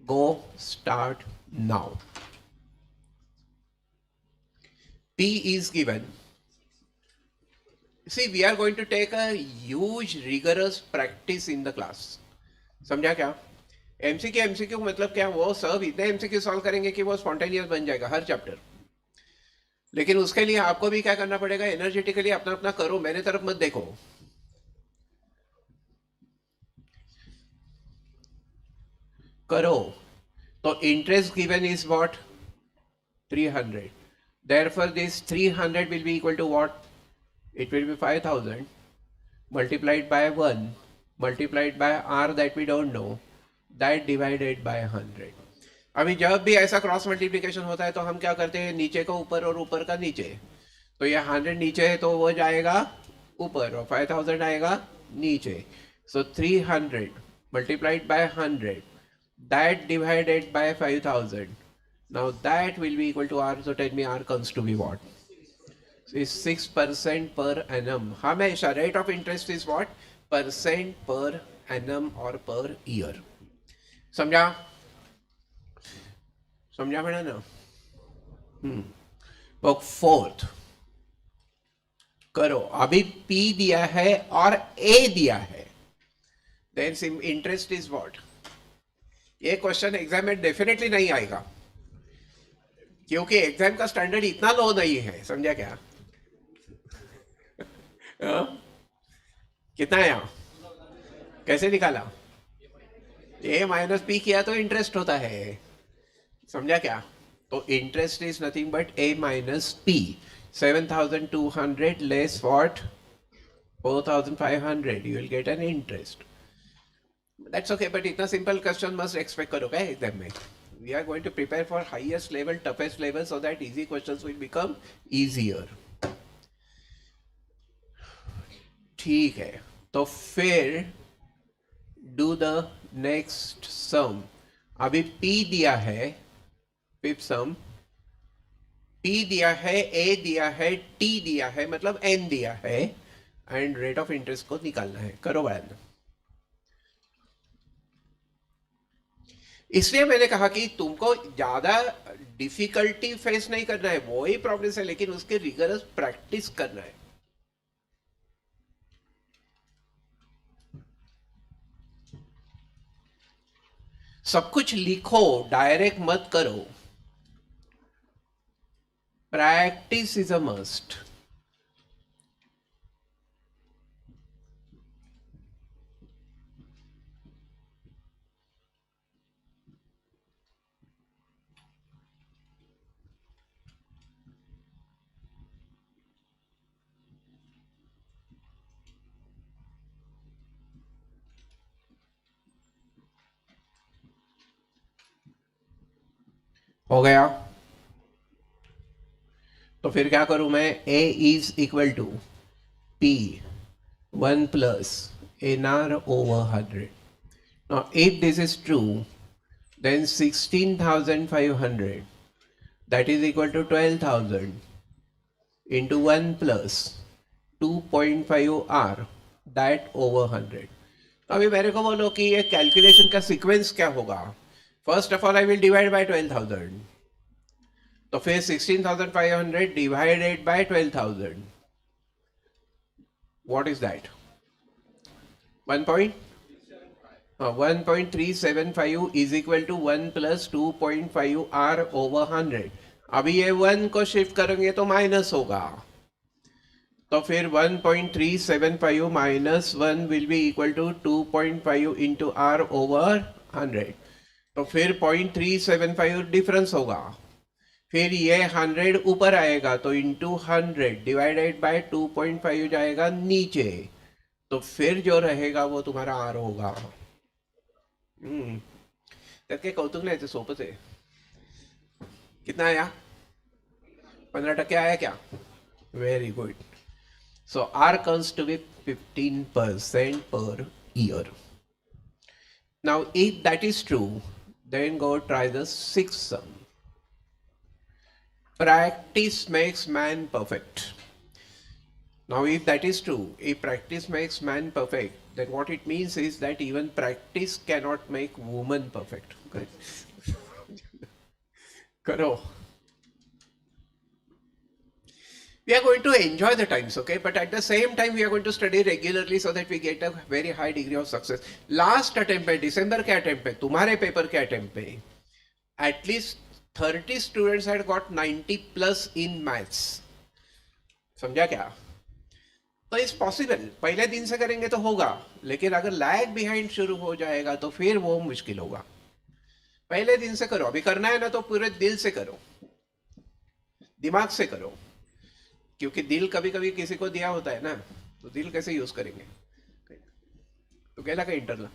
Speaker 1: Go start now. P is given. See, we are going to take a huge rigorous practice in the class. समझा क्या? MCQ मतलब क्या? वो सब इतने MCQ solve करेंगे कि वो स्पॉन्टेनियस बन जाएगा हर चैप्टर. लेकिन उसके लिए आपको भी क्या करना पड़ेगा? एनर्जेटिकली अपना अपना करो, मेरे तरफ मत देखो. करो. तो interest given is what? 300. Therefore, this 300 will be equal to what? It will be 5,000 multiplied by 1 multiplied by R that we don't know, that divided by 100. अभी जब भी ऐसा क्रॉस मल्टीप्लिकेशन होता है तो हम क्या करते हैं? नीचे का ऊपर और ऊपर का नीचे. तो ये 100 नीचे है तो वो जाएगा ऊपर और 5,000 आएगा नीचे. So 300 multiplied by 100, that divided by 5,000. Now that will be equal to R. So tell me R comes to be what? So it's 6% per annum. हमेशा rate of interest is what? Percent per annum or per year. समझा? समझा मैंने ना? तो fourth करो. अभी P दिया है और A दिया है. Then interest is what? ये क्वेश्चन एग्जाम में डेफिनेटली नहीं आएगा क्योंकि एग्जाम का स्टैंडर्ड इतना लो नहीं है. समझा क्या? कितना आया? कैसे निकाला? A माइनस P किया तो इंटरेस्ट होता है. समझा क्या? तो interest is nothing but A minus P. 7,200 less what? 4,500. You will get an interest. That's okay, but इतना सिंपल क्वेश्चन मस्ट एक्सपेक्ट करो क्या एग्जाम में? We are going to prepare for highest level, toughest level, so that easy questions will become easier. ठीक है, तो फिर do the next sum. अभी P दिया है, फिफ्थ सम. P दिया है, A दिया है, T दिया है, मतलब N दिया है, एंड रेट ऑफ इंटरेस्ट को निकालना है. करो बयान. इसलिए मैंने कहा कि तुमको ज्यादा डिफिकल्टी फेस नहीं करना है, वो ही प्रॉब्लम है, लेकिन उसके रिगरस प्रैक्टिस करना है. सब कुछ लिखो, डायरेक्ट मत करो. Practice is a must. हो गया? तो फिर क्या करूं मैं? A is equal to P 1 plus nr over 100. Now if this is true, then 16,500, that is equal to 12,000 into 1 plus 2.5 r, that over 100. अभी मेरे को बोलो कि ये कैलकुलेशन का सीक्वेंस क्या होगा. First of all I will divide by 12,000. तो फिर 16,500 divided by 12,000. What is that? 1.375 is equal to 1 plus 2.5 r over 100. अभी ये 1 को शिफ्ट करेंगे तो माइनस होगा. तो फिर 1.375 minus 1 will be equal to 2.5 into R over 100. तो फिर 0.375 डिफरेंस होगा. फिर ये 100 ऊपर आएगा तो इंटू 100 डिवाइडेड बाय 2.5 जाएगा नीचे. तो फिर जो रहेगा वो तुम्हारा आर होगा. त्यात कौतुक नाही, सोपच आहे. कितना आया? 15% आया क्या? Very good. So R comes to be 15% per year. Now if that is true, then go try the sixth sum. Practice makes man perfect. Now if that is true, if practice makes man perfect, then what it means is that even practice cannot make woman perfect. Correct? Karo. We are going to enjoy the times, okay? But at the same time, we are going to study regularly so that we get a very high degree of success. Last attempt पे, December के attempt पे, तुम्हारे paper के attempt पे, at least 30 students had got 90 plus in maths. समझा क्या? तो it's possible. पहले दिन से करेंगे तो होगा, लेकिन अगर लैग बिहाइंड शुरू हो जाएगा तो फिर वो मुश्किल होगा. पहले दिन से करो. अभी करना है ना तो पूरे दिल से करो, दिमाग से करो. क्योंकि दिल कभी कभी किसी को दिया होता है ना, तो दिल कैसे यूज करेंगे? तो कहला का इंटरला.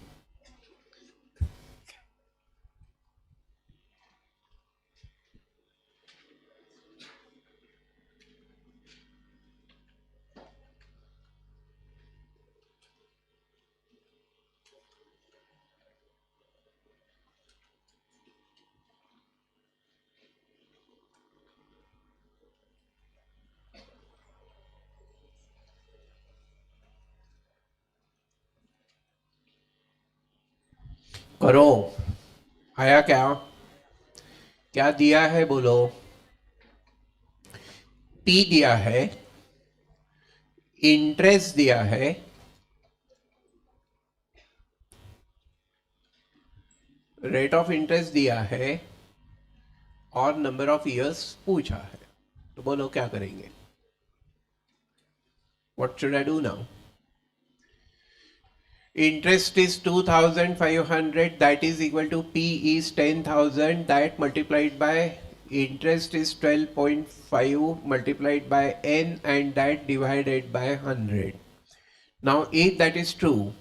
Speaker 1: करो. आया क्या? क्या दिया है बोलो? P दिया है, इंटरेस्ट दिया है, रेट ऑफ इंटरेस्ट दिया है, और नंबर ऑफ इयर्स पूछा है. तो बोलो क्या करेंगे? What should I do now? Interest is 2,500, that is equal to P is 10,000, that multiplied by interest is 12.5 multiplied by N, and that divided by 100. Now if that is true,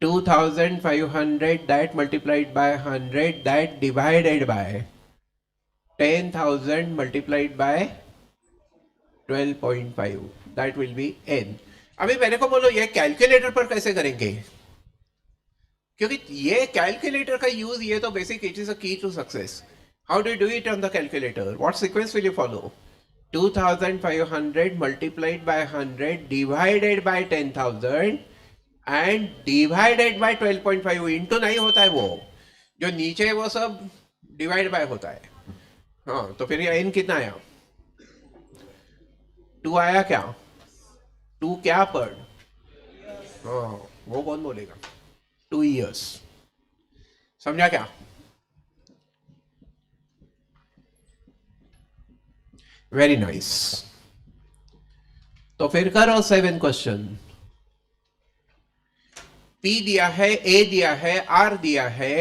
Speaker 1: 2,500 that multiplied by 100, that divided by 10,000 multiplied by 12.5, that will be N. अभी मेरे को बोलो ये calculator पर कैसे करेंगे? क्योंकि ये कैलकुलेटर का यूज, ये तो basic, it is a key to success. How do do it on the calculator? What sequence will you follow? 2,500 multiplied by 100 divided by 10,000 and divided by 12.5. Into नहीं होता है, वो जो नीचे है वो सब डिवाइड बाय होता है. हाँ, तो फिर ये n कितना आया? 2 आया क्या? 2 क्या पर? हाँ, वो कौन बोलेगा? 2 years. समझा क्या? Very nice. तो फिर करो 7 क्वेश्चन. P दिया है, A दिया है, R दिया है,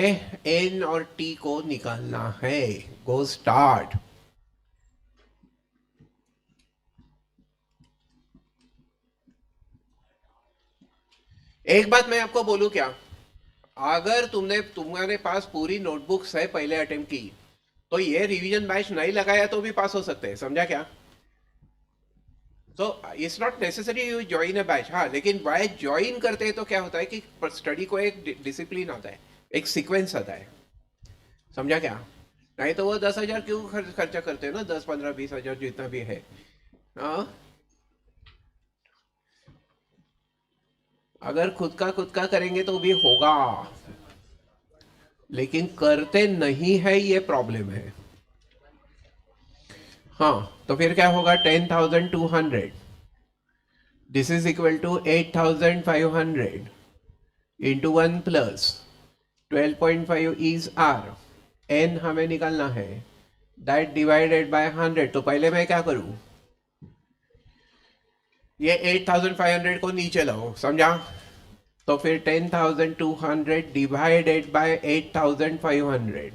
Speaker 1: N और T को निकालना है. गो स्टार्ट. एक बात मैं आपको बोलूं क्या? अगर तुम्हारे पास पूरी नोटबुक्स है पहले अटेम्प्ट की, तो ये रिवीजन बैच नहीं लगाया तो भी पास हो सकते हैं. समझा क्या? So it's not necessary you join a batch, हाँ, लेकिन वाई ज्वाइन करते हैं तो क्या होता है कि स्टडी को एक डिसिप्लिन आता है, एक सीक्वेंस आता है, समझा क्या? नहीं तो वो 10,000 क्यों खर्चा करते हैं ना, 10, 15, 20 हजार जितना भी है। हाँ, अगर खुद का करेंगे तो भी होगा, लेकिन करते नहीं है, ये प्रॉब्लम है। हाँ, तो फिर क्या होगा, 10,200 this is equal to 8,500 into 1 plus 12.5 is R, N हमें निकालना है, दैट डिवाइडेड बाय 100। तो पहले मैं क्या करूं, ये 8,500 को नीचे लाओ, समझा? तो फिर 10,200 divided by 8,500,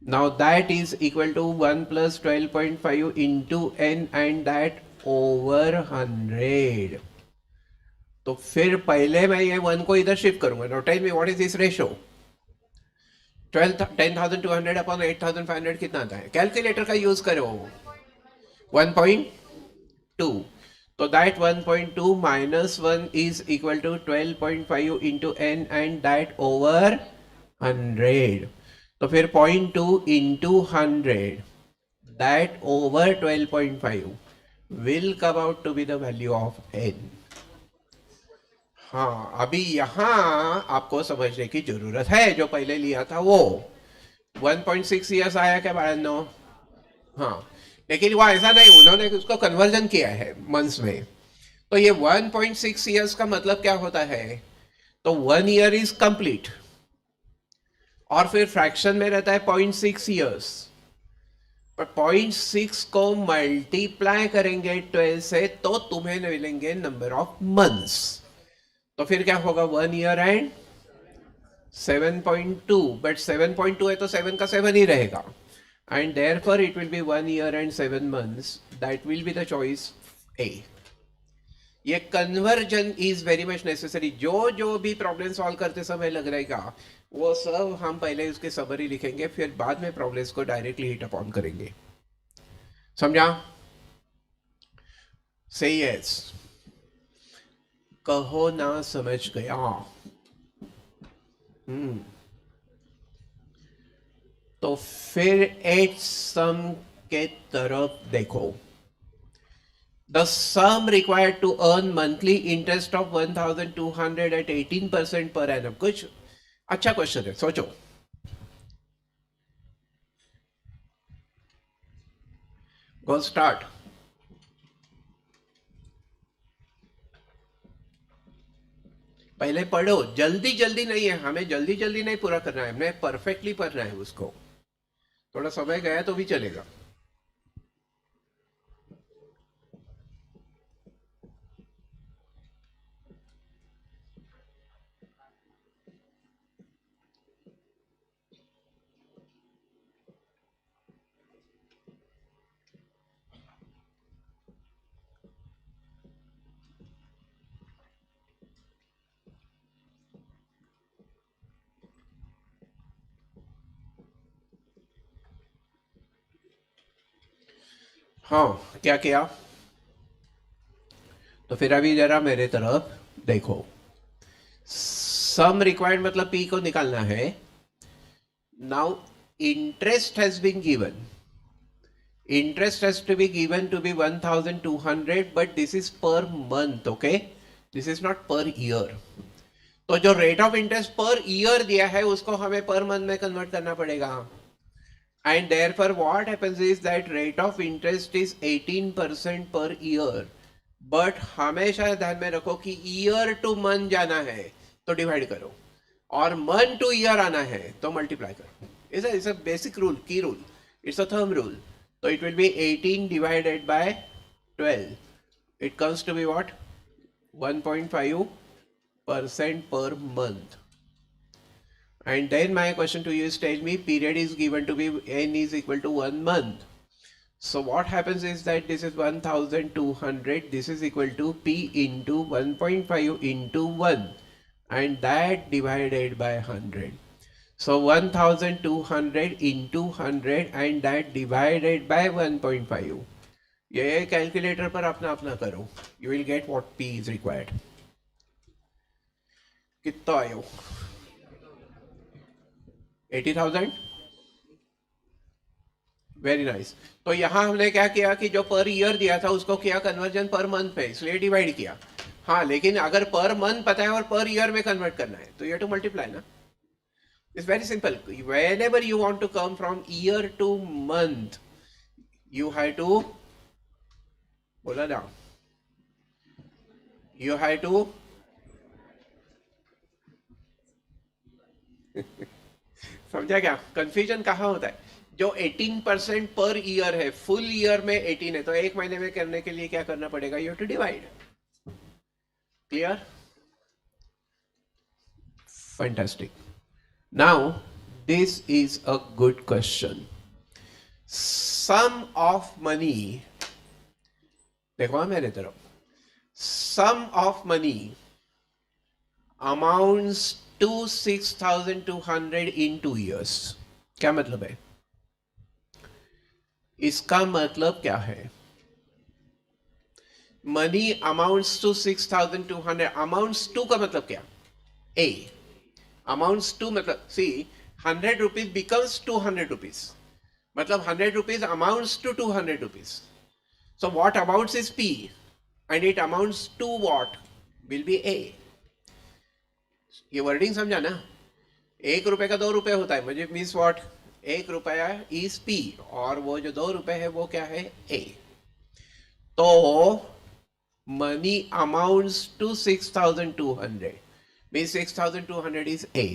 Speaker 1: now that is equal to 1 plus 12.5 into n and that over 100। तो फिर पहले मैं ये 1 को इधर शिफ्ट करूंगा। now tell me what is this ratio, 10,200 upon 8,500 कितना आता है? कैलकुलेटर का यूज करो, 1.2। तो that 1.2 minus 1 is equal to 12.5 into N and that over 100। तो फिर 0.2 into 100 that over 12.5 will come out to be the value of N. हाँ, अभी यहाँ आपको समझने की जरूरत है, जो पहले लिया था वो 1.6 ईयर्स आया क्या बाळांनो? हाँ, लेकिन वो ऐसा नहीं, उन्होंने उसको कन्वर्जन किया है मंथ्स में। तो ये 1.6 ईयर्स का मतलब क्या होता है, तो 1 ईयर इज कंप्लीट, और फिर फ्रैक्शन में रहता है 0.6 ईयर्स, पर 0.6 को मल्टीप्लाई करेंगे 12 से तो तुम्हें मिलेंगे नंबर ऑफ मंथ्स। तो फिर क्या होगा, 1 ईयर एंड 7.2, बट 7.2 है तो 7 का 7 ही रहेगा, and therefore it will be 1 year and 7 months, that will be the choice A। ये conversion is very much necessary. जो भी प्रॉब्लम सॉल्व करते समय लग रहेगा, वो सब हम पहले उसके समरी लिखेंगे, फिर बाद में प्रॉब्लम्स को डायरेक्टली हिट अपॉन करेंगे, समझा? सही है, कहो ना समझ गया। तो फिर एट सम के तरफ देखो, the sum required to earn monthly interest of 1,200 at 18% per annum। कुछ अच्छा क्वेश्चन है, सोचो। गो स्टार्ट। पहले पढ़ो, जल्दी जल्दी नहीं है, हमें जल्दी जल्दी नहीं पूरा करना है, हमें परफेक्टली पढ़ना है उसको। थोड़ा समय गया तो भी चलेगा। हाँ, क्या किया? तो फिर अभी जरा मेरे तरफ देखो, सम रिक्वायर्ड मतलब पी को निकालना है। Now interest has been given, interest has to be given to be 1,200, but this is per month, okay, this is not per year। तो जो rate of interest per year दिया है उसको हमें पर मंथ में कन्वर्ट करना पड़ेगा, and therefore what happens is that rate of interest is 18% per year, but हमेशा ध्यान में रखो कि ईयर टू मंथ जाना है तो डिवाइड करो, और मंथ टू ईयर आना है तो मल्टीप्लाई करो। इट्स अ बेसिक रूल, की rule, it's a thumb rule. So it will be 18 divided by 12. It comes to be what? 1.5% per month. And then my question to you is, tell me, period is given to be n is equal to 1 month. So what happens is that this is 1,200. This is equal to p into 1.5 into 1, and that divided by 100. So 1,200 into 100 and that divided by 1.5 ये calculator पर अपना अपना करो, you will get what P is required. कितना आयो? 80,000. Very nice. तो यहां हमने क्या किया कि जो पर ईयर दिया था उसको किया कन्वर्जन पर मंथ पे, इसलिए डिवाइड किया. हाँ, लेकिन अगर पर मंथ पता है और पर ईयर में कन्वर्ट करना है तो यू हैव टू मल्टीप्लाई ना. It's very simple. Whenever you want to come from year to month, you have to, बोला ना, you have to समझा क्या? कंफ्यूजन कहाँ होता है? जो 18% पर ईयर है, फुल ईयर में 18 है, तो एक महीने में करने के लिए क्या करना पड़ेगा? You have to divide. Clear? Fantastic. Now this is a good question. Sum of money, देखो मेरे तरफ, sum of money amounts to 6,200 in 2 years. क्या मतलब है? इसका मतलब क्या है? Money amounts to 6,200. Amounts to का मतलब क्या? ए. अमाउंट्स टू मतलब सी, 100 rupees becomes 200 rupees. मतलब 100 rupees amounts to 200 rupees. So what amounts is P and it amounts to what will be A. ये वर्डिंग समझा ना? 1 रुपए का 2 रुपए होता है, मुझे मीन्स व्हाट? 1 रुपया इज P और वो जो 2 रुपए है वो क्या है? A. तो money amounts to 6,200 means 6,200 is A.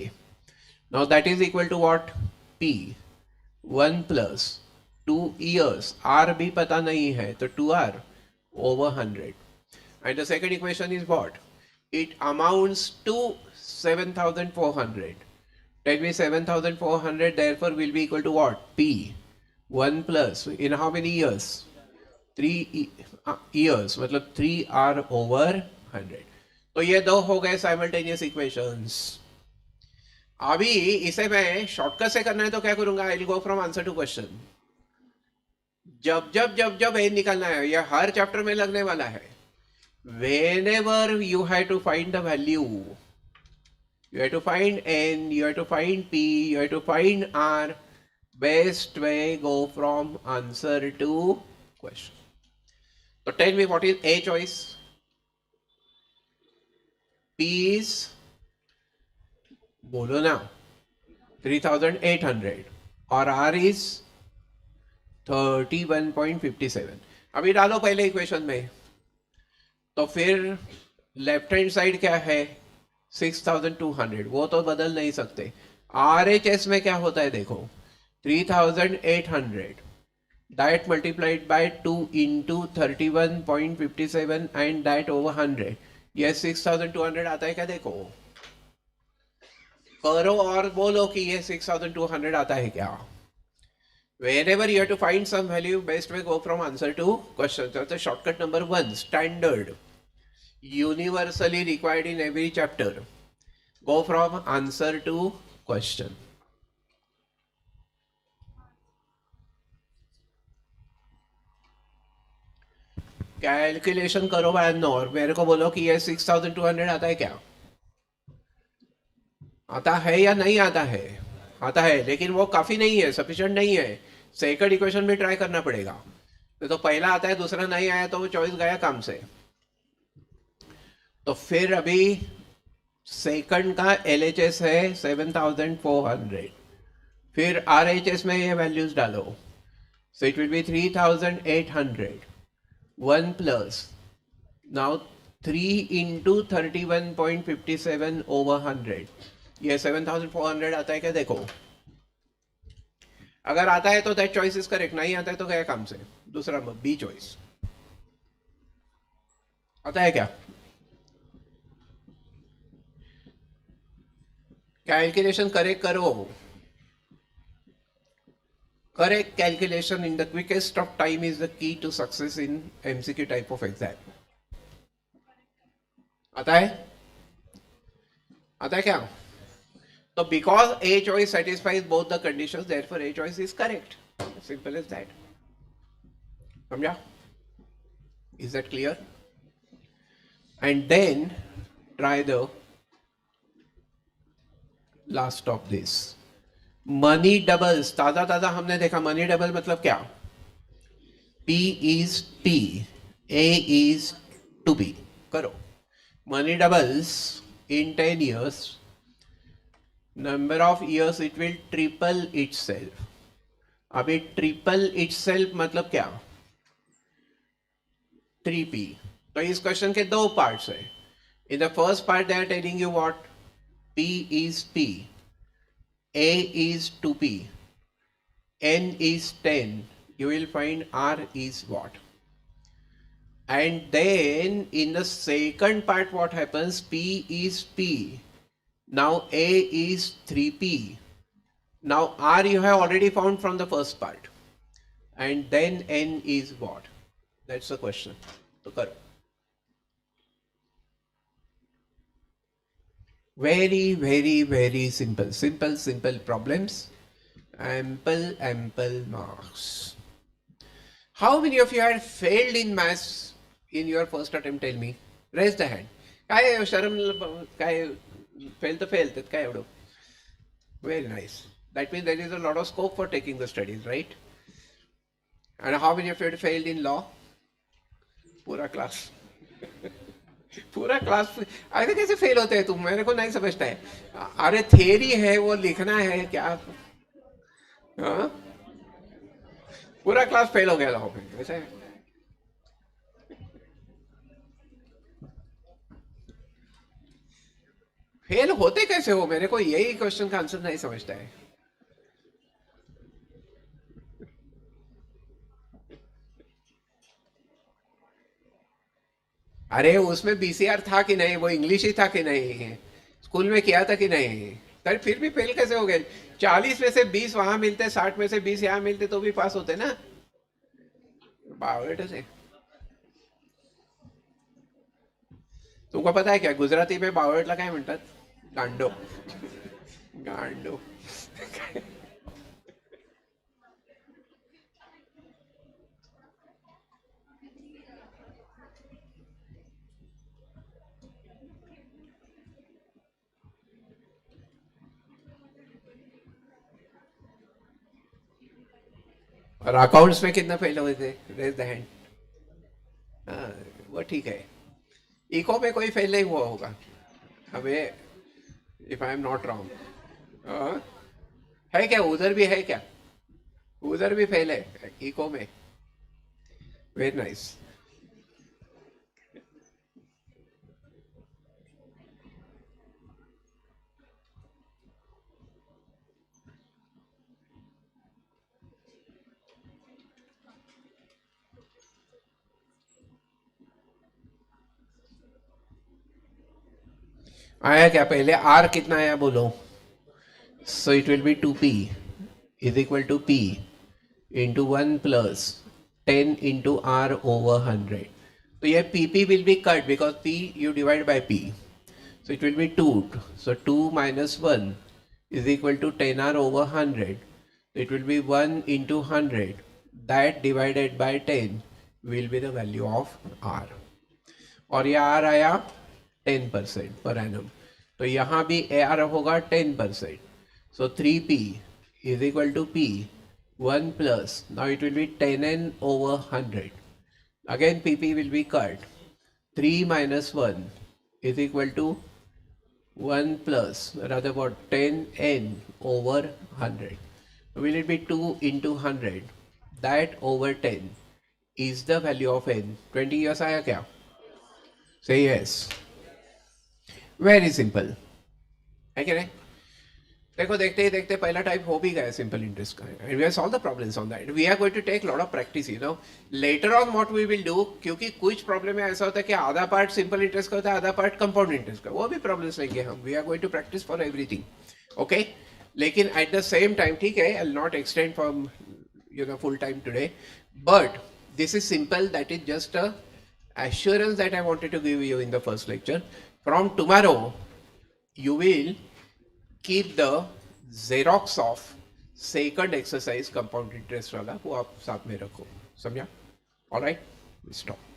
Speaker 1: Now that is equal to what? P. 1 plus 2 years. R भी पता नहीं है तो 2R over 100. And the second equation is what? It amounts to 7,400. Tell me 7,400 therefore will be equal to what? P. 1 plus in how many years? 3 years. मतलब 3R over 100. तो ये दो हो गए साइमल्टेनियस इक्वेशंस. अभी इसे मैं शॉर्टकट से करना है तो क्या करूंगा? I will go from answer to question. जब जब जब जब ए निकालना है, यह हर चैप्टर में लगने वाला है. whenever you have to find the value, you have to find n, you have to find p, you have to find r. Best way go from answer to question. So tell me what is A choice? P is, बोलो ना, 3,800 और R is 31.57. अभी डालो पहले equation में. तो फिर left hand side क्या है? 6,200. वो तो बदल नहीं सकते. RHS में क्या होता है देखो, 3,800 that multiplied by 2 into 31.57 and that over 100. ये 6,200 आता है क्या? देखो करो और बोलो कि ये 6,200 आता है क्या? Whenever you have to find some value, best way go from answer to question. So the shortcut number 1, standard, universally required in every chapter. Go from answer to question. Calculation करो बहनों और मेरे को बोलो कि ये 6,200 आता है क्या? आता है या नहीं आता है? आता है, लेकिन वो काफी नहीं है, सफिशिएंट नहीं है. सेकंड इक्वेशन में ट्राई करना पड़ेगा. तो पहला आता है, दूसरा नहीं आया तो वो चॉइस गया काम से. तो फिर अभी सेकंड का LHS है 7,400. फिर RHS में ये वैल्यूज डालो. सो it will B 3,800. 1 plus now 3 into 31.57 over 100. ये 7,400 आता है क्या? देखो अगर आता है तो दैट चॉइस इज करेक्ट, नहीं आता है तो गया काम से. दूसरा बी चॉइस आता है क्या? कैलकुलेशन करेक्ट करो. Correct calculation in the quickest of time is the key to success in MCQ type of exam. आता है? आता है क्या? तो because A choice satisfies both the conditions, therefore A choice is correct. Simple as that. समझा? Is that clear? And then try the last of this. Money doubles ताजा ताजा हमने देखा. मनी डबल मतलब क्या? P is P, A is to B. करो. Money doubles in 10 years, number of years it will triple itself. अभी triple itself मतलब क्या? 3P. तो इस क्वेश्चन के दो पार्ट्स है. In the first part they are telling you what? P is P, A is 2P, N is 10. You will find R is what? And then in the second part what happens? P is P. Now A is 3P. Now R you have already found from the first part. And then N is what? That's the question. So karo. Very, very, very simple. Simple problems. Ample marks. How many of you had failed in maths in your first attempt? Tell me. Raise the hand. काय शरम काय fail तर fail त्यात काय एवढं. Very nice. That means there is a lot of scope for taking the studies, right? And how many of you had failed in law? पूरा class. पूरा class. अरे कैसे फेल होते हैं तुम? मेरे को नहीं समझता है. अरे थियरी है वो लिखना है क्या? हाँ? पूरा क्लास फेल हो गया लॉ में. वैसे फेल होते कैसे हो? मेरे को यही क्वेश्चन का आंसर नहीं समझता है. अरे उसमें बीसीआर था कि नहीं? वो इंग्लिश ही था कि नहीं? स्कूल में किया था कि नहीं? तर फिर भी फेल कैसे हो गए? 40 में से 20 वहां मिलते, 60 में से 20 यहाँ मिलते तो भी पास होते ना. बावळट से. तुमको पता है क्या गुजराती में बावळटला काय म्हणतात? गांडो. गांडो. और अकाउंट्स में कितना फेल हुए थे? Raise the hand. हाँ वो ठीक है. इको में कोई फेल नहीं हुआ होगा हमें, if I am not wrong. है क्या? उधर भी है क्या? उधर भी फेल है इको में. Very nice. आया क्या? पहले आर कितना आया बोलो. So it will be 2P is equal to P into 1 plus 10 into R over 100. So here PP will be cut because P you divide by P. So it will be 2. So 2 minus 1 is equal to 10R over 100. It will be 1 into 100. That divided by 10 will be the value of R. और ये R आया 10% per annum. तो यहाँ भी AR होगा 10%. So 3P is equal to P 1 plus, now it will be 10n over 100. Again PP will be cut. 3 minus 1 is equal to 1 plus, rather about 10n over 100. Will it be 2 into 100? That over 10 is the value of n. 20 years आया क्या? Say yes. Very simple. है क्या नहीं? देखो देखते ही देखते पहला type हो भी गया सिंपल इंटरेस्ट का. And we have solve the problems on that. We are going to take lot of practice, you know. Later on what we will do, क्योंकि कुछ प्रॉब्लम में ऐसा होता है कि आधा पार्ट सिंपल इंटरेस्ट का होता है, आधा पार्ट कंपाउंड इंटरेस्ट का. वो भी प्रॉब्लम्स लेंगे हम. We are going to practice for everything. Okay. लेकिन एट द सेम टाइम, ठीक है, I will not extend from you know full time today, but this is simple. That is just a assurance that I wanted to give you in the first lecture. From tomorrow, you will keep the Xerox of second exercise compound interest वाला, वो आप साथ में रखो. समझा? All right, we stop.